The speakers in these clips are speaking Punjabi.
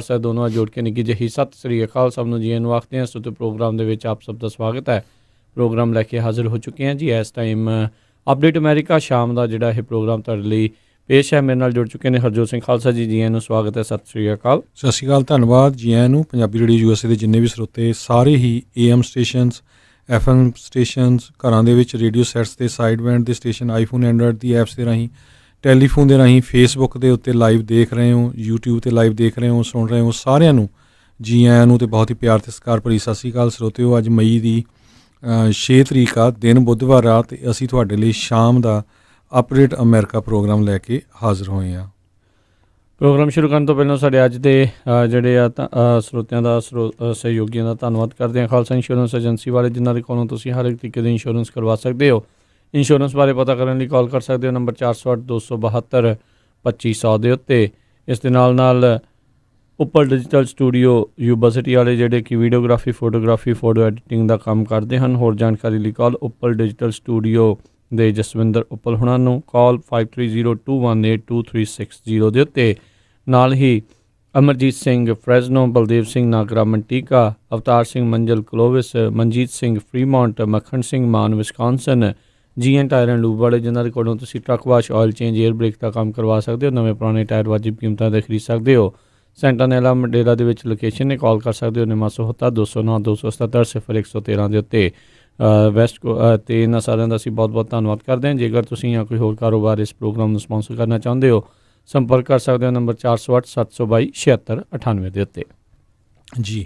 ਸਾਹਿਬ ਦੋਨੋਂ ਜੋੜ ਕੇ ਨਿੱਘੀ ਜਿਹੀ ਸਤਿ ਸ੍ਰੀ ਅਕਾਲ ਸਭ ਨੂੰ ਜੀ ਆਇਆਂ ਨੂੰ ਆਖਦੇ ਹਾਂ। ਸੋ ਪ੍ਰੋਗਰਾਮ ਦੇ ਵਿੱਚ ਆਪ ਸਭ ਦਾ ਸਵਾਗਤ ਹੈ। ਪ੍ਰੋਗਰਾਮ ਲੈ ਕੇ ਹਾਜ਼ਰ ਹੋ ਚੁੱਕੇ ਹਾਂ ਜੀ। ਇਸ ਟਾਈਮ ਅਪਡੇਟ ਅਮਰੀਕਾ ਸ਼ਾਮ ਦਾ ਜਿਹੜਾ ਇਹ ਪ੍ਰੋਗਰਾਮ ਤੁਹਾਡੇ ਲਈ ਪੇਸ਼ ਹੈ। ਮੇਰੇ ਨਾਲ ਜੁੜ ਚੁੱਕੇ ਨੇ ਹਰਜੋਤ ਸਿੰਘ ਖਾਲਸਾ ਜੀ। ਜੀ ਆਇਆਂ ਨੂੰ ਸਵਾਗਤ ਹੈ। ਸਤਿ ਸ੍ਰੀ ਅਕਾਲ। ਸਤਿ ਸ਼੍ਰੀ ਅਕਾਲ, ਧੰਨਵਾਦ ਜੀ ਆਇਆਂ ਨੂੰ। ਪੰਜਾਬੀ ਰੇਡੀਓ USA ਦੇ ਜਿੰਨੇ ਵੀ ਸਰੋਤੇ ਸਾਰੇ ਹੀ AM ਸਟੇਸ਼ਨਸ, FM ਸਟੇਸ਼ਨਸ, ਘਰਾਂ ਦੇ ਵਿੱਚ ਰੇਡੀਓ ਸੈਟਸ ਦੇ ਸਾਈਡ ਬੈਂਡ ਦੇ ਸਟੇਸ਼ਨ, ਆਈਫੋਨ ਐਂਡਰਾਇਡ ਦੀ ਐਪਸ ਦੇ ਰਾਹੀਂ, ਟੈਲੀਫੋਨ ਦੇ ਰਾਹੀਂ, ਫੇਸਬੁੱਕ ਦੇ ਉੱਤੇ ਲਾਈਵ ਦੇਖ ਰਹੇ ਹੋ, YouTube 'ਤੇ ਲਾਈਵ ਦੇਖ ਰਹੇ ਹੋ, ਸੁਣ ਰਹੇ ਹੋ, ਸਾਰਿਆਂ ਨੂੰ ਜੀ ਆਇਆਂ ਨੂੰ। ਅਤੇ ਬਹੁਤ ਹੀ ਪਿਆਰ ਅਤੇ ਸਤਿਕਾਰ ਭਰੀ ਸਤਿ ਸ਼੍ਰੀ ਅਕਾਲ ਸਰੋਤਿਓ। ਅੱਜ ਮਈ ਦੀ 6 ਤਰੀਕ ਆ, ਦਿਨ ਬੁੱਧਵਾਰ ਆ, ਅਤੇ ਅਸੀਂ ਤੁਹਾਡੇ ਲਈ ਸ਼ਾਮ ਦਾ ਅਪਡੇਟ ਅਮਰੀਕਾ ਪ੍ਰੋਗਰਾਮ ਲੈ ਕੇ ਹਾਜ਼ਰ ਹੋਏ ਹਾਂ। ਪ੍ਰੋਗਰਾਮ ਸ਼ੁਰੂ ਕਰਨ ਤੋਂ ਪਹਿਲਾਂ ਸਾਡੇ ਅੱਜ ਦੇ ਜਿਹੜੇ ਆ ਸਰੋਤਿਆਂ ਦਾ ਸਹਿਯੋਗੀਆਂ ਦਾ ਧੰਨਵਾਦ ਕਰਦੇ ਹਾਂ। ਖਾਲਸਾ ਇੰਸ਼ੋਰੈਂਸ ਏਜੰਸੀ ਵਾਲੇ, ਜਿਨ੍ਹਾਂ ਦੇ ਕੋਲੋਂ ਤੁਸੀਂ ਹਰ ਇੱਕ ਤਰੀਕੇ ਦੀ ਇੰਸ਼ੋਰੈਂਸ ਕਰਵਾ ਸਕਦੇ ਹੋ। ਇੰਸ਼ੋਰੈਂਸ ਬਾਰੇ ਪਤਾ ਕਰਨ ਲਈ ਕਾਲ ਕਰ ਸਕਦੇ ਹੋ ਨੰਬਰ 408-272-2500 ਦੇ ਉੱਤੇ। ਇਸ ਦੇ ਨਾਲ ਉੱਪਰ ਡਿਜੀਟਲ ਸਟੂਡੀਓ ਯੂਬਾ ਸਿਟੀ ਵਾਲੇ, ਜਿਹੜੇ ਕਿ ਵੀਡੀਓਗ੍ਰਾਫੀ, ਫੋਟੋਗ੍ਰਾਫੀ, ਫੋਟੋ ਐਡੀਟਿੰਗ ਦਾ ਕੰਮ ਕਰਦੇ ਹਨ। ਹੋਰ ਜਾਣਕਾਰੀ ਲਈ ਕਾਲ ਉੱਪਰ ਡਿਜੀਟਲ ਸਟੂਡੀਓ ਦੇ ਜਸਵਿੰਦਰ ਉੱਪਲ ਹੁਣਾਂ ਨੂੰ ਕਾਲ 5302182360 ਦੇ ਉੱਤੇ। ਨਾਲ ਹੀ Amarjit Singh Fresno, Baldev Singh Nagra Manteca, Avtar Singh Manjal Clovis, Manjit Singh Fremont, Makhan Singh Mann Wisconsin, GN tyre and lube ਵਾਲੇ, ਜਿਨ੍ਹਾਂ ਦੇ ਕੋਲੋਂ ਤੁਸੀਂ truck wash, oil change, air brake ਦਾ ਕੰਮ ਕਰਵਾ ਸਕਦੇ ਹੋ। ਨਵੇਂ ਪੁਰਾਣੇ ਟਾਇਰ ਵਾਜਿਬ ਕੀਮਤਾਂ 'ਤੇ ਖਰੀਦ ਸਕਦੇ ਹੋ। ਸੈਂਟਾਨੈਲਾ ਮੰਡੇਲਾ ਦੇ ਵਿੱਚ ਲੋਕੇਸ਼ਨ ਨੇ। ਕਾਲ ਕਰ ਸਕਦੇ ਹੋ 9970-209-277-0113 ਦੇ ਉੱਤੇ ਵੈਸਟ ਅਤੇ ਇਹਨਾਂ ਸਾਰਿਆਂ ਦਾ ਅਸੀਂ ਬਹੁਤ ਬਹੁਤ ਧੰਨਵਾਦ ਕਰਦੇ ਹਾਂ। ਜੇਕਰ ਤੁਸੀਂ ਜਾਂ ਕੋਈ ਹੋਰ ਕਾਰੋਬਾਰ ਇਸ ਪ੍ਰੋਗਰਾਮ ਨੂੰ ਸਪਾਂਸਰ ਕਰਨਾ ਚਾਹੁੰਦੇ ਹੋ, ਸੰਪਰਕ ਕਰ ਸਕਦੇ ਹੋ ਨੰਬਰ 408-722-7698 ਦੇ ਉੱਤੇ। ਜੀ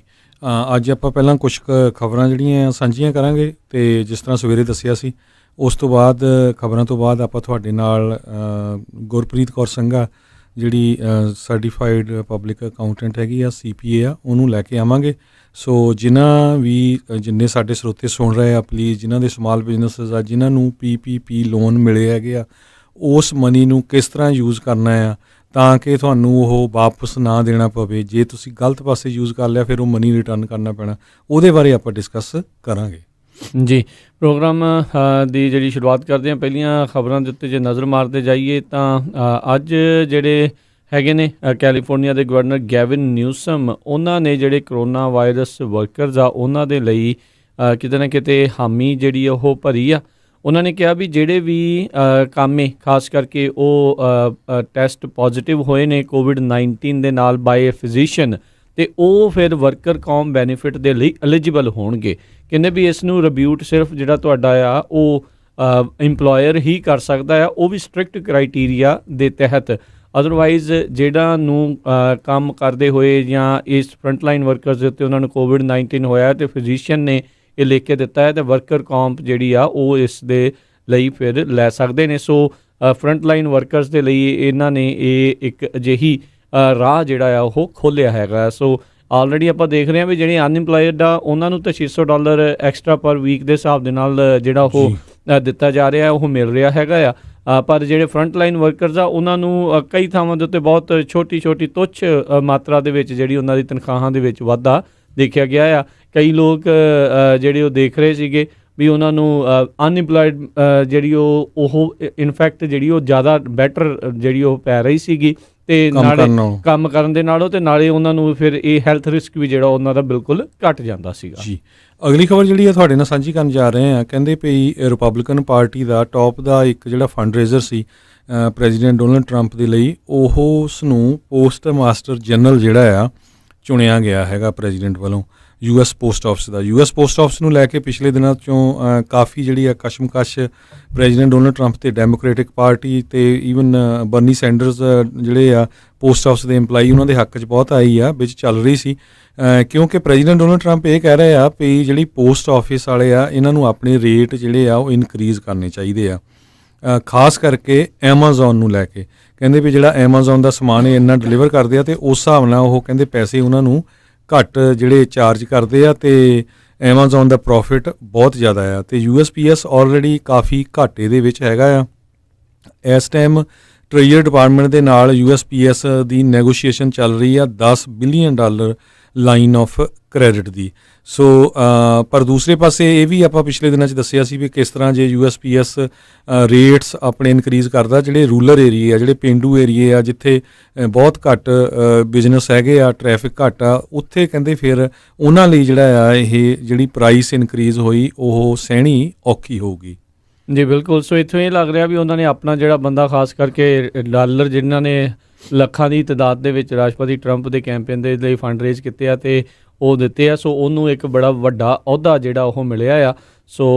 ਅੱਜ ਆਪਾਂ ਪਹਿਲਾਂ ਕੁਝ ਖਬਰਾਂ ਜਿਹੜੀਆਂ ਸਾਂਝੀਆਂ ਕਰਾਂਗੇ, ਅਤੇ ਜਿਸ ਤਰ੍ਹਾਂ ਸਵੇਰੇ ਦੱਸਿਆ ਸੀ, ਉਸ ਤੋਂ ਬਾਅਦ ਖਬਰਾਂ ਤੋਂ ਬਾਅਦ ਆਪਾਂ ਤੁਹਾਡੇ ਨਾਲ ਗੁਰਪ੍ਰੀਤ ਕੌਰ ਸੰਘਾ, ਜਿਹੜੀ ਸਰਟੀਫਾਈਡ ਪਬਲਿਕ ਅਕਾਊਂਟੈਂਟ ਹੈਗੀ ਆ, CPA ਆ, ਉਹਨੂੰ ਲੈ ਕੇ ਆਵਾਂਗੇ। ਸੋ ਜਿੰਨੇ ਸਾਡੇ ਸਰੋਤੇ ਸੁਣ ਰਹੇ ਆ, ਪਲੀਜ਼, ਜਿਨ੍ਹਾਂ ਦੇ ਸਮਾਲ ਬਿਜ਼ਨਸਿਸ ਆ, ਜਿਨ੍ਹਾਂ ਨੂੰ PPP ਲੋਨ ਮਿਲੇ ਹੈਗੇ ਆ, ਉਸ ਮਨੀ ਨੂੰ ਕਿਸ ਤਰ੍ਹਾਂ ਯੂਜ਼ ਕਰਨਾ ਆ ਤਾਂ ਕਿ ਤੁਹਾਨੂੰ ਉਹ ਵਾਪਸ ਨਾ ਦੇਣਾ ਪਵੇ। ਜੇ ਤੁਸੀਂ ਗਲਤ ਪਾਸੇ ਯੂਜ਼ ਕਰ ਲਿਆ, ਫਿਰ ਉਹ ਮਨੀ ਰਿਟਰਨ ਕਰਨਾ ਪੈਣਾ। ਉਹਦੇ ਬਾਰੇ ਆਪਾਂ ਡਿਸਕਸ ਕਰਾਂਗੇ ਜੀ। ਪ੍ਰੋਗਰਾਮ ਦੀ ਜਿਹੜੀ ਸ਼ੁਰੂਆਤ ਕਰਦੇ ਹਾਂ, ਪਹਿਲੀਆਂ ਖਬਰਾਂ ਦੇ ਉੱਤੇ ਜੇ ਨਜ਼ਰ ਮਾਰਦੇ ਜਾਈਏ ਤਾਂ ਅੱਜ ਜਿਹੜੇ ਹੈਗੇ ਨੇ ਕੈਲੀਫੋਰਨੀਆ ਦੇ ਗਵਰਨਰ ਗੈਵਿਨ ਨਿਊਸਮ, ਉਹਨਾਂ ਨੇ ਜਿਹੜੇ ਕਰੋਨਾ ਵਾਇਰਸ ਵਰਕਰਸ ਆ, ਉਹਨਾਂ ਦੇ ਲਈ ਕਿਤੇ ਨਾ ਕਿਤੇ ਹਾਮੀ ਜਿਹੜੀ ਉਹ ਭਰੀ ਆ। ਉਹਨਾਂ ਨੇ ਕਿਹਾ ਵੀ ਜਿਹੜੇ ਵੀ ਕਾਮੇ, ਖਾਸ ਕਰਕੇ ਉਹ ਟੈਸਟ ਪੋਜ਼ੀਟਿਵ ਹੋਏ ਨੇ COVID-19 ਦੇ ਨਾਲ ਬਾਏ ਏ ਫਿਜ਼ੀਸ਼ੀਅਨ, ਅਤੇ ਉਹ ਫਿਰ ਵਰਕਰ ਕੌਮ ਬੈਨੀਫਿਟ ਦੇ ਲਈ ਐਲੀਜੀਬਲ ਹੋਣਗੇ। ਕਹਿੰਦੇ ਵੀ ਇਸ ਨੂੰ ਰਿਬਿਊਟ ਸਿਰਫ ਜਿਹੜਾ ਤੁਹਾਡਾ ਆ ਉਹ ਇੰਪਲੋਇਰ ਹੀ ਕਰ ਸਕਦਾ ਆ, ਉਹ ਵੀ ਸਟ੍ਰਿਕਟ ਕ੍ਰਾਈਟੀਰੀਆ ਦੇ ਤਹਿਤ। ਅਦਰਵਾਈਜ਼ ਜਿਹੜਾ ਨੂੰ ਕੰਮ ਕਰਦੇ ਹੋਏ ਜਾਂ ਇਸ ਫਰੰਟਲਾਈਨ ਵਰਕਰਸ ਦੇ ਉੱਤੇ ਉਹਨਾਂ ਨੂੰ COVID-19 ਹੋਇਆ ਅਤੇ ਫਿਜ਼ੀਸ਼ੀਅਨ ਨੇ ਇਹ ਲਿਖ ਕੇ ਦਿੱਤਾ ਹੈ, ਅਤੇ ਵਰਕਰ ਕੌਂਪ ਜਿਹੜੀ ਆ ਉਹ ਇਸ ਦੇ ਲਈ ਫਿਰ ਲੈ ਸਕਦੇ ਨੇ। ਸੋ ਫਰੰਟਲਾਈਨ ਵਰਕਰਸ ਦੇ ਲਈ ਇਹਨਾਂ ਨੇ ਇਹ ਇੱਕ ਅਜਿਹੀ ਰਾਹ ਜਿਹੜਾ ਆ ਉਹ ਖੋਲ੍ਹਿਆ ਹੈਗਾ। ਸੋ ਆਲਰੇਡੀ ਆਪਾਂ ਦੇਖ ਰਹੇ ਹਾਂ ਵੀ ਜਿਹੜੇ ਅਨਇੰਪਲਾਇਡ ਆ, ਉਹਨਾਂ ਨੂੰ ਤਾਂ $600 ਐਕਸਟਰਾ ਪਰ ਵੀਕ ਦੇ ਹਿਸਾਬ ਦੇ ਨਾਲ ਜਿਹੜਾ ਉਹ ਦਿੱਤਾ ਜਾ ਰਿਹਾ, ਉਹ ਮਿਲ ਰਿਹਾ ਹੈਗਾ ਆ। ਪਰ ਜਿਹੜੇ ਫਰੰਟ ਲਾਈਨ ਵਰਕਰਸ ਆ, ਉਹਨਾਂ ਨੂੰ ਕਈ ਥਾਵਾਂ ਦੇ ਉੱਤੇ ਬਹੁਤ ਛੋਟੀ ਤੁੱਛ ਮਾਤਰਾ ਦੇ ਵਿੱਚ ਜਿਹੜੀ ਉਹਨਾਂ ਦੀ ਤਨਖਾਹਾਂ ਦੇ ਵਿੱਚ ਵਾਧਾ ਦੇਖਿਆ ਗਿਆ ਆ। ਕਈ ਲੋਕ ਜਿਹੜੇ ਉਹ ਦੇਖ ਰਹੇ ਸੀਗੇ ਵੀ ਉਹਨਾਂ ਨੂੰ ਅਨਇੰਪਲਾਇਡ ਜਿਹੜੀ ਉਹ ਇਨਫੈਕਟ ਜਿਹੜੀ ਉਹ ਜ਼ਿਆਦਾ ਬੈਟਰ ਜਿਹੜੀ ਉਹ ਪੈ ਰਹੀ ਸੀਗੀ, ਅਤੇ ਨਾਲੇ ਕੰਮ ਕਰਨ ਦੇ ਨਾਲੋਂ, ਅਤੇ ਨਾਲੇ ਉਹਨਾਂ ਨੂੰ ਫਿਰ ਇਹ ਹੈਲਥ ਰਿਸਕ ਵੀ ਜਿਹੜਾ ਉਹਨਾਂ ਦਾ ਬਿਲਕੁਲ ਘੱਟ ਜਾਂਦਾ ਸੀਗਾ। ਜੀ, ਅਗਲੀ ਖਬਰ ਜਿਹੜੀ ਆ ਤੁਹਾਡੇ ਨਾਲ ਸਾਂਝੀ ਕਰਨ ਜਾ ਰਹੇ ਹਾਂ। ਕਹਿੰਦੇ ਵੀ ਰਿਪਬਲਿਕਨ ਪਾਰਟੀ ਦਾ ਟੌਪ ਦਾ ਇੱਕ ਜਿਹੜਾ ਫੰਡ ਰੇਜ਼ਰ ਸੀ ਪ੍ਰੈਜ਼ੀਡੈਂਟ ਡੋਨਲਡ ਟਰੰਪ ਦੇ ਲਈ, ਉਹ ਉਸ ਨੂੰ ਪੋਸਟ ਮਾਸਟਰ ਜਨਰਲ ਜਿਹੜਾ ਆ ਚੁਣਿਆ ਗਿਆ ਹੈਗਾ ਪ੍ਰੈਜ਼ੀਡੈਂਟ ਵੱਲੋਂ US ਪੋਸਟ ਆਫਿਸ ਦਾ। US ਪੋਸਟ ਆਫਿਸ ਨੂੰ ਲੈ ਕੇ ਪਿਛਲੇ ਦਿਨਾਂ 'ਚੋਂ ਕਾਫੀ ਜਿਹੜੀ ਆ ਕਸ਼ਮਕਸ਼ ਪ੍ਰੈਜ਼ੀਡੈਂਟ ਡੋਨਲਡ ਟਰੰਪ ਅਤੇ ਡੈਮੋਕ੍ਰੇਟਿਕ ਪਾਰਟੀ ਅਤੇ ਈਵਨ ਬਰਨੀ ਸੈਂਡਰਸ ਜਿਹੜੇ ਆ ਪੋਸਟ ਆਫਿਸ ਦੇ ਇੰਪਲਾਈ, ਉਹਨਾਂ ਦੇ ਹੱਕ 'ਚ ਬਹੁਤ ਆਈ ਆ, ਵਿੱਚ ਚੱਲ ਰਹੀ ਸੀ, ਕਿਉਂਕਿ ਪ੍ਰੈਜ਼ੀਡੈਂਟ ਡੋਨਲਡ ਟਰੰਪ ਇਹ ਕਹਿ ਰਹੇ ਆ ਵੀ ਜਿਹੜੀ ਪੋਸਟ ਆਫਿਸ ਵਾਲੇ ਆ, ਇਹਨਾਂ ਨੂੰ ਆਪਣੇ ਰੇਟ ਜਿਹੜੇ ਆ ਉਹ ਇਨਕਰੀਜ਼ ਕਰਨੇ ਚਾਹੀਦੇ ਆ, ਖਾਸ ਕਰਕੇ ਐਮਾਜ਼ੋਨ ਨੂੰ ਲੈ ਕੇ। ਕਹਿੰਦੇ ਵੀ ਜਿਹੜਾ ਐਮਾਜ਼ੋਨ ਦਾ ਸਮਾਨ ਇੰਨਾ ਡਿਲੀਵਰ ਕਰਦੇ ਆ, ਅਤੇ ਉਸ ਹਿਸਾਬ ਨਾਲ ਉਹ ਕਹਿੰਦੇ ਪੈਸੇ ਉਹਨਾਂ ਨੂੰ ਘੱਟ ਜਿਹੜੇ ਚਾਰਜ ਕਰਦੇ ਆ, ਅਤੇ ਐਮਾਜ਼ੋਨ ਦਾ ਪ੍ਰੋਫਿਟ ਬਹੁਤ ਜ਼ਿਆਦਾ ਆ, ਅਤੇ USPS ਆਲਰੇਡੀ ਕਾਫੀ ਘਾਟੇ ਦੇ ਵਿੱਚ ਹੈਗਾ ਆ। ਇਸ ਟਾਈਮ ਟ੍ਰੇਜਰੀ ਡਿਪਾਰਟਮੈਂਟ ਦੇ ਨਾਲ USPS ਦੀ ਨੈਗੋਸ਼ੀਏਸ਼ਨ ਚੱਲ ਰਹੀ ਆ $10 ਬਿਲੀਅਨ ਲਾਈਨ ਆਫ ਕ੍ਰੈਡਿਟ ਦੀ। ਸੋ ਪਰ ਦੂਸਰੇ ਪਾਸੇ ਇਹ ਵੀ ਆਪਾਂ ਪਿਛਲੇ ਦਿਨਾਂ 'ਚ ਦੱਸਿਆ ਸੀ ਵੀ ਕਿਸ ਤਰ੍ਹਾਂ ਜੇ USPS ਰੇਟਸ ਆਪਣੇ ਇਨਕਰੀਜ਼ ਕਰਦਾ, ਜਿਹੜੇ ਰੂਰਲ ਏਰੀਏ ਆ, ਜਿਹੜੇ ਪੇਂਡੂ ਏਰੀਏ ਆ, ਜਿੱਥੇ ਬਹੁਤ ਘੱਟ ਬਿਜ਼ਨਸ ਹੈਗੇ ਆ, ਟ੍ਰੈਫਿਕ ਘੱਟ ਆ, ਉੱਥੇ ਕਹਿੰਦੇ ਫਿਰ ਉਹਨਾਂ ਲਈ ਜਿਹੜਾ ਆ ਇਹ ਜਿਹੜੀ ਪ੍ਰਾਈਸ ਇਨਕਰੀਜ਼ ਹੋਈ ਉਹ ਸਹਿਣੀ ਔਖੀ ਹੋਊਗੀ। ਜੀ ਬਿਲਕੁਲ। ਸੋ ਇੱਥੋਂ ਇਹ ਲੱਗ ਰਿਹਾ ਵੀ ਉਹਨਾਂ ਨੇ ਆਪਣਾ ਜਿਹੜਾ ਬੰਦਾ ਖਾਸ ਕਰਕੇ ਡਾਲਰ ਜਿਨ੍ਹਾਂ ਨੇ ਲੱਖਾਂ ਦੀ ਤਾਦਾਦ ਦੇ ਵਿੱਚ ਰਾਸ਼ਟਰਪਤੀ ਟਰੰਪ ਦੇ ਕੈਂਪੇਨ ਦੇ ਲਈ ਫੰਡ ਰੇਜ਼ ਕੀਤੇ ਆ ਅਤੇ ਉਹ ਦਿੱਤੇ ਆ, ਸੋ ਉਹਨੂੰ ਇੱਕ ਬੜਾ ਵੱਡਾ ਅਹੁਦਾ ਜਿਹੜਾ ਉਹ ਮਿਲਿਆ ਆ। ਸੋ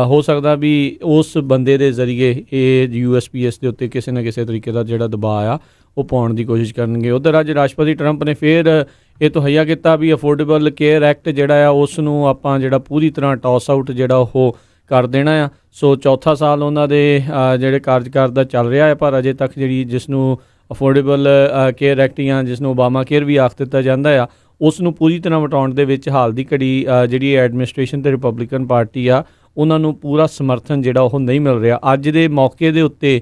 ਹੋ ਸਕਦਾ ਵੀ ਉਸ ਬੰਦੇ ਦੇ ਜ਼ਰੀਏ ਇਹ USPS ਦੇ ਉੱਤੇ ਕਿਸੇ ਨਾ ਕਿਸੇ ਤਰੀਕੇ ਦਾ ਜਿਹੜਾ ਦਬਾਅ ਆ ਉਹ ਪਾਉਣ ਦੀ ਕੋਸ਼ਿਸ਼ ਕਰਨਗੇ। ਉੱਧਰ ਅੱਜ ਰਾਸ਼ਟਰਪਤੀ ਟਰੰਪ ਨੇ ਫਿਰ ਇਹ ਤਹੱਈਆ ਕੀਤਾ ਵੀ ਅਫੋਰਡੇਬਲ ਕੇਅਰ ਐਕਟ ਜਿਹੜਾ ਆ ਉਸ ਨੂੰ ਆਪਾਂ ਜਿਹੜਾ ਪੂਰੀ ਤਰ੍ਹਾਂ ਟਾਸ ਆਊਟ ਜਿਹੜਾ ਉਹ ਕਰ ਦੇਣਾ ਆ। ਸੋ ਚੌਥਾ ਸਾਲ ਉਹਨਾਂ ਦੇ ਜਿਹੜੇ ਕਾਰਜਕਾਲ ਦਾ ਚੱਲ ਰਿਹਾ ਹੈ, ਪਰ ਅਜੇ ਤੱਕ ਜਿਹੜੀ ਜਿਸ ਨੂੰ ਅਫੋਰਡੇਬਲ ਕੇਅਰ ਐਕਟ ਜਾਂ ਜਿਸ ਨੂੰ ਓਬਾਮਾ ਕੇਅਰ ਵੀ ਆਖ ਦਿੱਤਾ ਜਾਂਦਾ ਆ, ਉਸ ਨੂੰ ਪੂਰੀ ਤਰ੍ਹਾਂ ਵਟਾਉਣ ਦੇ ਵਿੱਚ ਹਾਲ ਦੀ ਘੜੀ ਜਿਹੜੀ ਐਡਮਿਨਿਸਟ੍ਰੇਸ਼ਨ ਅਤੇ ਰਿਪਬਲਿਕਨ ਪਾਰਟੀ ਆ ਉਹਨਾਂ ਨੂੰ ਪੂਰਾ ਸਮਰਥਨ ਜਿਹੜਾ ਉਹ ਨਹੀਂ ਮਿਲ ਰਿਹਾ। ਅੱਜ ਦੇ ਮੌਕੇ ਦੇ ਉੱਤੇ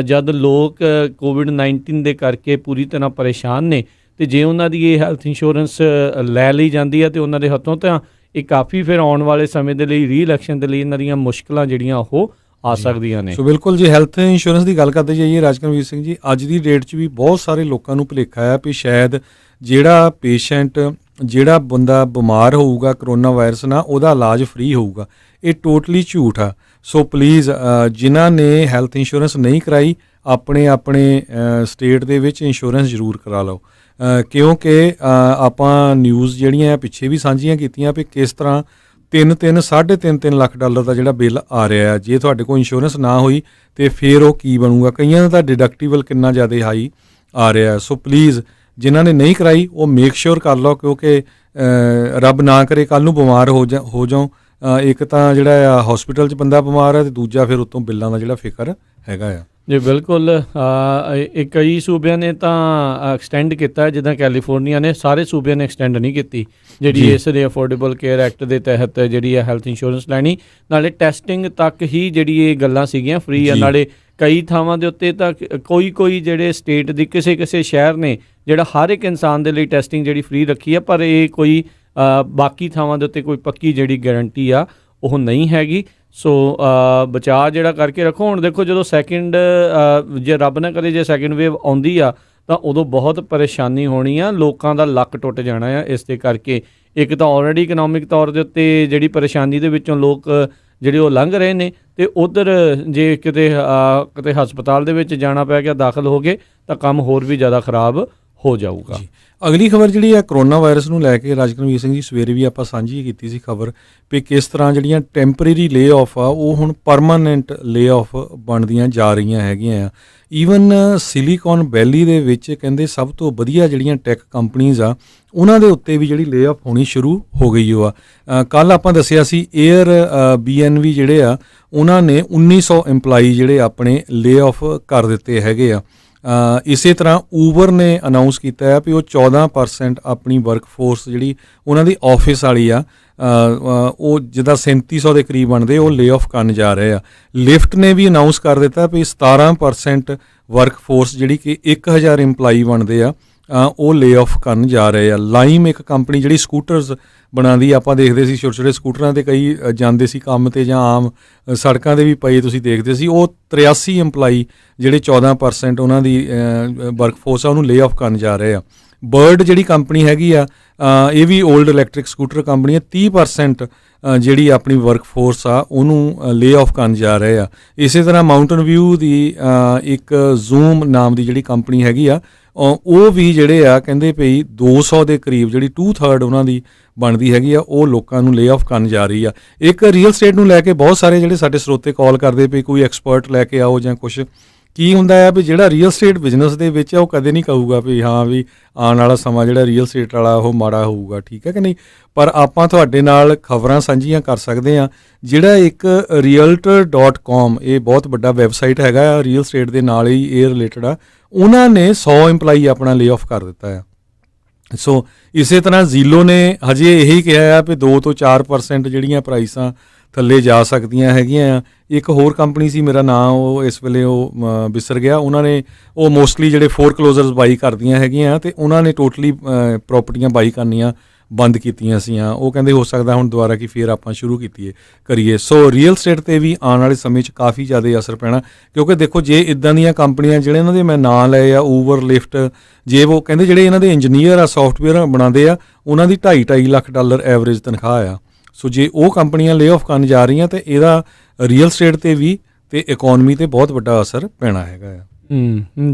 ਜਦ ਲੋਕ COVID-19 ਦੇ ਕਰਕੇ ਪੂਰੀ ਤਰ੍ਹਾਂ ਪਰੇਸ਼ਾਨ ਨੇ ਅਤੇ ਜੇ ਉਹਨਾਂ ਦੀ ਇਹ ਹੈਲਥ ਇੰਸ਼ੋਰੈਂਸ ਲੈ ਲਈ ਜਾਂਦੀ ਹੈ ਅਤੇ ਉਹਨਾਂ ਦੇ ਹੱਥੋਂ ਤਾਂ ਇਹ ਕਾਫੀ ਫਿਰ ਆਉਣ ਵਾਲੇ ਸਮੇਂ ਦੇ ਲਈ ਰੀ-ਇਲੈਕਸ਼ਨ ਦੇ ਲਈ ਇਹਨਾਂ ਦੀਆਂ ਮੁਸ਼ਕਿਲਾਂ ਜਿਹੜੀਆਂ ਉਹ ਆ ਸਕਦੀਆਂ ਨੇ। ਸੋ ਬਿਲਕੁਲ ਜੀ, ਹੈਲਥ ਇੰਸ਼ੋਰੈਂਸ ਦੀ ਗੱਲ ਕਰਦੇ ਜਾਈਏ ਰਾਜਕਰਮਵੀਰ ਸਿੰਘ ਜੀ, ਅੱਜ ਦੀ ਡੇਟ 'ਚ ਵੀ ਬਹੁਤ ਸਾਰੇ ਲੋਕਾਂ ਨੂੰ ਭੁਲੇਖਾ ਆ ਵੀ ਸ਼ਾਇਦ ਜਿਹੜਾ ਪੇਸ਼ੈਂਟ, ਜਿਹੜਾ ਬੰਦਾ ਬਿਮਾਰ ਹੋਊਗਾ ਕਰੋਨਾ ਵਾਇਰਸ ਨਾਲ, ਉਹਦਾ ਇਲਾਜ ਫ੍ਰੀ ਹੋਊਗਾ। ਇਹ ਟੋਟਲੀ ਝੂਠ ਆ। ਸੋ ਪਲੀਜ਼ ਜਿਨ੍ਹਾਂ ਨੇ ਹੈਲਥ ਇੰਸ਼ੋਰੈਂਸ ਨਹੀਂ ਕਰਾਈ ਆਪਣੇ ਸਟੇਟ ਦੇ ਵਿੱਚ ਇੰਸ਼ੋਰੈਂਸ ਜ਼ਰੂਰ ਕਰਾ ਲਓ, ਕਿਉਂਕਿ ਆਪਾਂ ਨਿਊਜ਼ ਜਿਹੜੀਆਂ ਪਿੱਛੇ ਵੀ ਸਾਂਝੀਆਂ ਕੀਤੀਆਂ ਵੀ ਕਿਸ ਤਰ੍ਹਾਂ 3.5 ਲੱਖ ਡਾਲਰ ਦਾ ਜਿਹੜਾ ਬਿੱਲ ਆ ਰਿਹਾ ਹੈ। ਜੇ ਤੁਹਾਡੇ ਕੋਲ ਇੰਸ਼ੋਰੈਂਸ ਨਾ ਹੋਈ ਤਾਂ ਫਿਰ ਉਹ ਕੀ ਬਣੂਗਾ। ਕਈਆਂ ਦਾ ਡਿਡਕਟੀਬਲ ਕਿੰਨਾ ਜ਼ਿਆਦਾ ਹਾਈ ਆ ਰਿਹਾ। ਸੋ ਪਲੀਜ਼ ਜਿਨ੍ਹਾਂ ਨੇ ਨਹੀਂ ਕਰਾਈ ਉਹ ਮੇਕ ਸ਼ੋਰ ਕਰ ਲਓ, ਕਿਉਂਕਿ ਰੱਬ ਨਾ ਕਰੇ ਕੱਲ੍ਹ ਨੂੰ ਬਿਮਾਰ ਹੋ ਜਾਓ। ਇੱਕ ਤਾਂ ਜਿਹੜਾ ਆ ਹੌਸਪੀਟਲ 'ਚ ਬੰਦਾ ਬਿਮਾਰ ਹੈ ਅਤੇ ਦੂਜਾ ਫਿਰ ਉੱਤੋਂ ਬਿੱਲਾਂ ਦਾ ਜਿਹੜਾ ਫਿਕਰ ਹੈਗਾ ਆ। ਜੀ ਬਿਲਕੁਲ। ਕਈ ਸੂਬਿਆਂ ਨੇ ਤਾਂ ਐਕਸਟੈਂਡ ਕੀਤਾ, ਜਿੱਦਾਂ ਕੈਲੀਫੋਰਨੀਆ ਨੇ, ਸਾਰੇ ਸੂਬਿਆਂ ਨੇ ਐਕਸਟੈਂਡ ਨਹੀਂ ਕੀਤੀ ਜਿਹੜੀ ਇਸ ਦੇ ਅਫੋਰਡੇਬਲ ਕੇਅਰ ਐਕਟ ਦੇ ਤਹਿਤ ਜਿਹੜੀ ਹੈ ਹੈਲਥ ਇੰਸ਼ੋਰੈਂਸ ਲੈਣੀ। ਨਾਲੇ ਟੈਸਟਿੰਗ ਤੱਕ ਹੀ ਜਿਹੜੀ ਇਹ ਗੱਲਾਂ ਸੀਗੀਆਂ ਫ੍ਰੀ ਆ। ਨਾਲੇ ਕਈ ਥਾਵਾਂ ਦੇ ਉੱਤੇ ਤਾਂ ਕੋਈ ਜਿਹੜੇ ਸਟੇਟ ਦੀ ਕਿਸੇ ਸ਼ਹਿਰ ਨੇ ਜਿਹੜਾ ਹਰ ਇੱਕ ਇਨਸਾਨ ਦੇ ਲਈ ਟੈਸਟਿੰਗ ਜਿਹੜੀ ਫ੍ਰੀ ਰੱਖੀ ਆ, ਪਰ ਇਹ ਕੋਈ ਬਾਕੀ ਥਾਵਾਂ ਦੇ ਉੱਤੇ ਕੋਈ ਪੱਕੀ ਜਿਹੜੀ ਗਾਰੰਟੀ ਆ ਉਹ ਨਹੀਂ ਹੈਗੀ। ਸੋ ਬਚਾਅ ਜਿਹੜਾ ਕਰਕੇ ਰੱਖੋ। ਹੁਣ ਦੇਖੋ ਜਦੋਂ ਜੇ ਰੱਬ ਨਾ ਕਰੇ ਜੇ ਸੈਕਿੰਡ ਵੇਵ ਆਉਂਦੀ ਆ ਤਾਂ ਉਦੋਂ ਬਹੁਤ ਪਰੇਸ਼ਾਨੀ ਹੋਣੀ ਆ, ਲੋਕਾਂ ਦਾ ਲੱਕ ਟੁੱਟ ਜਾਣਾ ਆ। ਇਸ ਦੇ ਕਰਕੇ ਇੱਕ ਤਾਂ ਆਲਰੇਡੀ ਇਕਨੋਮਿਕ ਤੌਰ ਦੇ ਉੱਤੇ ਜਿਹੜੀ ਪਰੇਸ਼ਾਨੀ ਦੇ ਵਿੱਚੋਂ ਲੋਕ ਜਿਹੜੇ ਉਹ ਲੰਘ ਰਹੇ ਨੇ, ਅਤੇ ਉੱਧਰ ਜੇ ਕਿਤੇ ਹਸਪਤਾਲ ਦੇ ਵਿੱਚ ਜਾਣਾ ਪੈ ਗਿਆ, ਦਾਖਲ ਹੋ ਗਏ, ਤਾਂ ਕੰਮ ਹੋਰ ਵੀ ਜ਼ਿਆਦਾ ਖਰਾਬ ਹੋ ਜਾਊਗਾ। ਅਗਲੀ ਖਬਰ ਜਿਹੜੀ ਆ ਕਰੋਨਾ ਵਾਇਰਸ ਨੂੰ ਲੈ ਕੇ ਰਾਜਕਰਮਵੀਰ ਸਿੰਘ ਜੀ, ਸਵੇਰੇ ਵੀ ਆਪਾਂ ਸਾਂਝੀ ਕੀਤੀ ਸੀ ਖਬਰ ਵੀ ਕਿਸ ਤਰ੍ਹਾਂ ਜਿਹੜੀਆਂ ਟੈਂਪਰੇਰੀ ਲੇ ਆਫ ਆ ਉਹ ਹੁਣ ਪਰਮਾਨੈਂਟ ਲੇ ਆਫ ਬਣਦੀਆਂ ਜਾ ਰਹੀਆਂ ਹੈਗੀਆਂ ਆ। ਈਵਨ ਸਿਲੀਕਨ ਵੈਲੀ ਦੇ ਵਿੱਚ ਕਹਿੰਦੇ ਸਭ ਤੋਂ ਵਧੀਆ ਜਿਹੜੀਆਂ ਟੈਕ ਕੰਪਨੀਜ਼ ਆ ਉਹਨਾਂ ਦੇ ਉੱਤੇ ਵੀ ਜਿਹੜੀ ਲੇ ਆਫ ਹੋਣੀ ਸ਼ੁਰੂ ਹੋ ਗਈ ਆ। ਕੱਲ੍ਹ ਆਪਾਂ ਦੱਸਿਆ ਸੀ Airbnb ਜਿਹੜੇ ਆ ਉਹਨਾਂ ਨੇ 1900 EMPLOYEE ਜਿਹੜੇ ਆਪਣੇ ਲੇ ਆਫ ਕਰ ਦਿੱਤੇ ਹੈਗੇ ਆ। ਇਸੇ ਤਰ੍ਹਾਂ ਊਬਰ ਨੇ ਅਨਾਊਂਸ ਕੀਤਾ ਹੈ ਵੀ ਉਹ 14% ਆਪਣੀ ਵਰਕਫੋਰਸ ਜਿਹੜੀ ਉਹਨਾਂ ਦੀ ਆਫਿਸ ਵਾਲੀ ਆ ਉਹ ਜਿੱਦਾਂ 3700 ਦੇ ਕਰੀਬ ਬਣਦੇ ਉਹ ਲੇ ਆਫ ਕਰਨ ਜਾ ਰਹੇ ਆ। ਲਿਫਟ ਨੇ ਵੀ ਅਨਾਊਂਸ ਕਰ ਦਿੱਤਾ ਵੀ 17% ਵਰਕਫੋਰਸ ਜਿਹੜੀ ਕਿ 1000 EMPLOYEE ਬਣਦੇ ਆ ਉਹ ਲੇ ਆਫ ਕਰਨ ਜਾ ਰਹੇ ਆ। ਲਾਈਮ ਇੱਕ ਕੰਪਨੀ ਜਿਹੜੀ ਸਕੂਟਰਸ ਬਣਾਉਂਦੀ, ਆਪਾਂ ਦੇਖਦੇ ਸੀ ਛੋਟੇ ਸਕੂਟਰਾਂ 'ਤੇ ਕਈ ਜਾਂਦੇ ਸੀ ਕੰਮ 'ਤੇ ਜਾਂ ਆਮ ਸੜਕਾਂ 'ਤੇ ਵੀ ਪਏ ਤੁਸੀਂ ਦੇਖਦੇ ਸੀ, ਉਹ 83 EMPLOYEE ਜਿਹੜੇ 14% ਉਹਨਾਂ ਦੀ ਵਰਕਫੋਰਸ ਆ ਉਹਨੂੰ ਲੇ ਆਫ ਕਰਨ ਜਾ ਰਹੇ ਆ। ਬਰਡ ਜਿਹੜੀ ਕੰਪਨੀ ਹੈਗੀ ਆ ਇਹ ਵੀ ਓਲਡ ਇਲੈਕਟ੍ਰਿਕ ਸਕੂਟਰ ਕੰਪਨੀ ਆ, 30% ਜਿਹੜੀ ਆਪਣੀ ਵਰਕਫੋਰਸ ਆ ਉਹਨੂੰ ਲੇ ਆਫ ਕਰਨ ਜਾ ਰਹੇ ਆ। ਇਸੇ ਤਰ੍ਹਾਂ ਮਾਊਂਟਨ ਵਿਊ ਦੀ ਇੱਕ ਜ਼ੂਮ ਨਾਮ ਦੀ ਜਿਹੜੀ ਕੰਪਨੀ ਹੈਗੀ ਆ ਉਹ ਵੀ ਜਿਹੜੇ ਆ ਕਹਿੰਦੇ ਪਈ 200 ਦੇ ਕਰੀਬ ਜਿਹੜੀ 2/3 ਉਹਨਾਂ ਦੀ ਬਣਦੀ ਹੈਗੀ ਆ ਉਹ ਲੋਕਾਂ ਨੂੰ ਲੇ ਆਫ ਕਰਨ ਜਾ ਰਹੀ ਆ। ਇੱਕ ਰੀਅਲ ਸਟੇਟ ਨੂੰ ਲੈ ਕੇ ਬਹੁਤ ਸਾਰੇ ਜਿਹੜੇ ਸਾਡੇ ਸਰੋਤੇ ਕਾਲ ਕਰਦੇ ਪਈ ਕੋਈ ਐਕਸਪਰਟ ਲੈ ਕੇ ਆਓ ਜਾਂ ਕੁਛ। ਕੀ ਹੁੰਦਾ ਆ ਵੀ ਜਿਹੜਾ ਰੀਅਲ ਸਟੇਟ ਬਿਜ਼ਨਸ ਦੇ ਵਿੱਚ ਆ ਉਹ ਕਦੇ ਨਹੀਂ ਕਹੂਗਾ ਵੀ ਹਾਂ ਵੀ ਆਉਣ ਵਾਲਾ ਸਮਾਂ ਜਿਹੜਾ ਰੀਅਲ ਸਟੇਟ ਵਾਲਾ ਉਹ ਮਾੜਾ ਹੋਊਗਾ, ਠੀਕ ਹੈ ਕਿ ਨਹੀਂ। ਪਰ ਆਪਾਂ ਤੁਹਾਡੇ ਨਾਲ ਖਬਰਾਂ ਸਾਂਝੀਆਂ ਕਰ ਸਕਦੇ ਹਾਂ। ਜਿਹੜਾ ਇੱਕ realtor.com ਇਹ ਬਹੁਤ ਵੱਡਾ ਵੈਬਸਾਈਟ ਹੈਗਾ ਆ ਰੀਅਲ ਸਟੇਟ ਦੇ ਨਾਲ ਹੀ ਇਹ ਰਿਲੇਟਡ ਆ, ਉਹਨਾਂ ਨੇ 100 EMPLOYEE ਆਪਣਾ ਲੇ ਆਫ ਕਰ ਦਿੱਤਾ ਆ। ਸੋ ਇਸੇ ਤਰ੍ਹਾਂ ਜ਼ੀਲੋ ਨੇ ਹਜੇ ਇਹੀ ਕਿਹਾ ਆ ਵੀ 2 ਤੋਂ 4% ਜਿਹੜੀਆਂ ਪ੍ਰਾਈਸਾਂ ਥੱਲੇ ਜਾ ਸਕਦੀਆਂ ਹੈਗੀਆਂ ਆ। ਇੱਕ ਹੋਰ ਕੰਪਨੀ ਸੀ, ਮੇਰਾ ਨਾਂ ਉਹ ਇਸ ਵੇਲੇ ਉਹ ਵਿਸਰ ਗਿਆ, ਉਹਨਾਂ ਨੇ ਉਹ ਮੋਸਟਲੀ ਜਿਹੜੇ ਫੋਰਕਲੋਜ਼ਰਸ ਬਾਈ ਕਰਦੀਆਂ ਹੈਗੀਆਂ ਅਤੇ ਉਹਨਾਂ ਨੇ ਟੋਟਲੀ ਪ੍ਰੋਪਰਟੀਆਂ ਬਾਈ ਕਰਨੀਆਂ ਬੰਦ ਕੀਤੀਆਂ ਸੀਆਂ, ਉਹ ਕਹਿੰਦੇ ਹੋ ਸਕਦਾ ਹੁਣ ਦੁਬਾਰਾ ਕਿ ਫਿਰ ਆਪਾਂ ਸ਼ੁਰੂ ਕਰੀਏ। ਸੋ ਰੀਅਲ ਸਟੇਟ 'ਤੇ ਵੀ ਆਉਣ ਵਾਲੇ ਸਮੇਂ 'ਚ ਕਾਫੀ ਜ਼ਿਆਦਾ ਅਸਰ ਪੈਣਾ, ਕਿਉਂਕਿ ਦੇਖੋ ਜੇ ਇੱਦਾਂ ਦੀਆਂ ਕੰਪਨੀਆਂ ਜਿਹੜੇ ਇਹਨਾਂ ਦੇ ਮੈਂ ਨਾਂ ਲਏ ਆ, ਊਬਰ, ਲਿਫਟ, ਜੇ ਉਹ ਕਹਿੰਦੇ ਜਿਹੜੇ ਇਹਨਾਂ ਦੇ ਇੰਜੀਨੀਅਰ ਆ, ਸੌਫਟਵੇਅਰ ਬਣਾਉਂਦੇ ਆ, ਉਹਨਾਂ ਦੀ $2.5 ਲੱਖ ਐਵਰੇਜ ਤਨਖਾਹ ਆ। ਸੋ ਜੇ ਉਹ ਕੰਪਨੀਆਂ ਲੇ ਆਫ ਕਰਨ ਜਾ ਰਹੀਆਂ ਤਾਂ ਇਹਦਾ ਰੀਅਲ ਸਟੇਟ 'ਤੇ ਵੀ ਤੇ ਇਕੋਨਮੀ 'ਤੇ ਬਹੁਤ ਵੱਡਾ ਅਸਰ ਪੈਣਾ ਹੈਗਾ ਆ।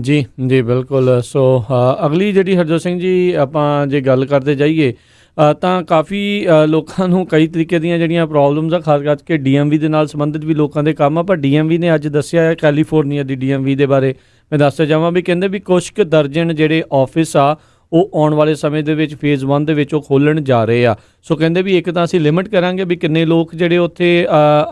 ਜੀ ਜੀ ਬਿਲਕੁਲ। ਸੋ ਅਗਲੀ ਜਿਹੜੀ ਹਰਜੋਤ ਸਿੰਘ ਜੀ ਆਪਾਂ ਜੇ ਗੱਲ ਕਰਦੇ ਜਾਈਏ ਤਾਂ ਕਾਫੀ ਲੋਕਾਂ ਨੂੰ ਕਈ ਤਰੀਕੇ ਦੀਆਂ ਜਿਹੜੀਆਂ ਪ੍ਰੋਬਲਮਸ ਆ, ਖਾਸ ਕਰਕੇ DMV ਦੇ ਨਾਲ ਸੰਬੰਧਿਤ ਵੀ ਲੋਕਾਂ ਦੇ ਕੰਮ ਆ। ਪਰ DMV ਨੇ ਅੱਜ ਦੱਸਿਆ ਹੈ, ਕੈਲੀਫੋਰਨੀਆ ਦੀ DMV ਦੇ ਬਾਰੇ ਮੈਂ ਦੱਸਣਾ ਚਾਹਾਂ ਵੀ ਕਹਿੰਦੇ ਵੀ ਕੁਛ ਕੁ ਦਰਜਨ ਜਿਹੜੇ ਆਫਿਸ ਆ ਉਹ ਆਉਣ ਵਾਲੇ ਸਮੇਂ ਦੇ ਵਿੱਚ ਫੇਜ਼ 1 ਦੇ ਵਿੱਚ ਉਹ ਖੋਲ੍ਹਣ ਜਾ ਰਹੇ ਆ। ਸੋ ਕਹਿੰਦੇ ਵੀ ਇੱਕ ਤਾਂ ਅਸੀਂ ਲਿਮਿਟ ਕਰਾਂਗੇ ਵੀ ਕਿੰਨੇ ਲੋਕ ਜਿਹੜੇ ਉੱਥੇ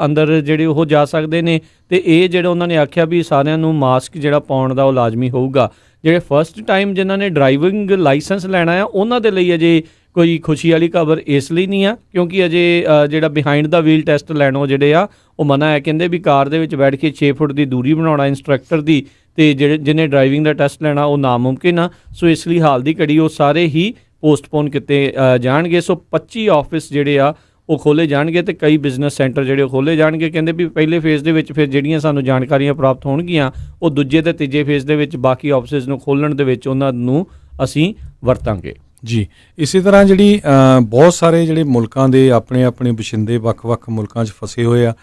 ਅੰਦਰ ਜਿਹੜੇ ਉਹ ਜਾ ਸਕਦੇ ਨੇ, ਅਤੇ ਇਹ ਜਿਹੜਾ ਉਹਨਾਂ ਨੇ ਆਖਿਆ ਵੀ ਸਾਰਿਆਂ ਨੂੰ ਮਾਸਕ ਜਿਹੜਾ ਪਾਉਣ ਦਾ ਉਹ ਲਾਜ਼ਮੀ ਹੋਊਗਾ। ਜਿਹੜੇ ਫਸਟ ਟਾਈਮ ਜਿਨ੍ਹਾਂ ਨੇ ਡਰਾਈਵਿੰਗ ਲਾਇਸੈਂਸ ਲੈਣਾ ਆ ਉਹਨਾਂ ਦੇ ਲਈ ਅਜੇ ਕੋਈ ਖੁਸ਼ੀ ਵਾਲੀ ਖਬਰ ਇਸ ਲਈ ਨਹੀਂ ਆ, ਕਿਉਂਕਿ ਅਜੇ ਜਿਹੜਾ ਬਿਹਾਈਂਡ ਦਾ ਵੀਲ ਟੈਸਟ ਲੈਣੋਂ ਜਿਹੜੇ ਆ ਉਹ ਮਨਾ ਹੈ। ਕਹਿੰਦੇ ਵੀ ਕਾਰ ਦੇ ਵਿੱਚ ਬੈਠ ਕੇ 6 ਫੁੱਟ ਦੀ ਦੂਰੀ ਬਣਾਉਣਾ ਇੰਸਟਰਕਟਰ ਦੀ, ਅਤੇ ਜਿਹਨੇ ਡਰਾਈਵਿੰਗ ਦਾ ਟੈਸਟ ਲੈਣਾ ਉਹ ਨਾਮੁਮਕਿਨ ਆ। ਸੋ ਇਸ ਲਈ ਹਾਲ ਦੀ ਘੜੀ ਉਹ ਸਾਰੇ ਹੀ ਪੋਸਟਪੋਨ ਕੀਤੇ ਜਾਣਗੇ। ਸੋ 25 ਆਫਿਸ ਜਿਹੜੇ ਆ ਉਹ ਖੋਲ੍ਹੇ ਜਾਣਗੇ ਅਤੇ ਕਈ ਬਿਜ਼ਨਸ ਸੈਂਟਰ ਜਿਹੜੇ ਉਹ ਖੋਲ੍ਹੇ ਜਾਣਗੇ। ਕਹਿੰਦੇ ਵੀ ਪਹਿਲੇ ਫੇਜ਼ ਦੇ ਵਿੱਚ ਫਿਰ ਜਿਹੜੀਆਂ ਸਾਨੂੰ ਜਾਣਕਾਰੀਆਂ ਪ੍ਰਾਪਤ ਹੋਣਗੀਆਂ ਉਹ ਦੂਜੇ ਅਤੇ ਤੀਜੇ ਫੇਜ਼ ਦੇ ਵਿੱਚ ਬਾਕੀ ਆਫਿਸਿਸ ਨੂੰ ਖੋਲ੍ਹਣ ਦੇ ਵਿੱਚ ਉਹਨਾਂ ਨੂੰ ਅਸੀਂ ਵਰਤਾਂਗੇ। ਜੀ ਇਸੇ ਤਰ੍ਹਾਂ ਜਿਹੜੀ ਬਹੁਤ ਸਾਰੇ ਜਿਹੜੇ ਮੁਲਕਾਂ ਦੇ ਆਪਣੇ ਆਪਣੇ ਵਸਿੰਦੇ ਵੱਖ-ਵੱਖ ਮੁਲਕਾਂ 'ਚ ਫਸੇ ਹੋਏ ਆ।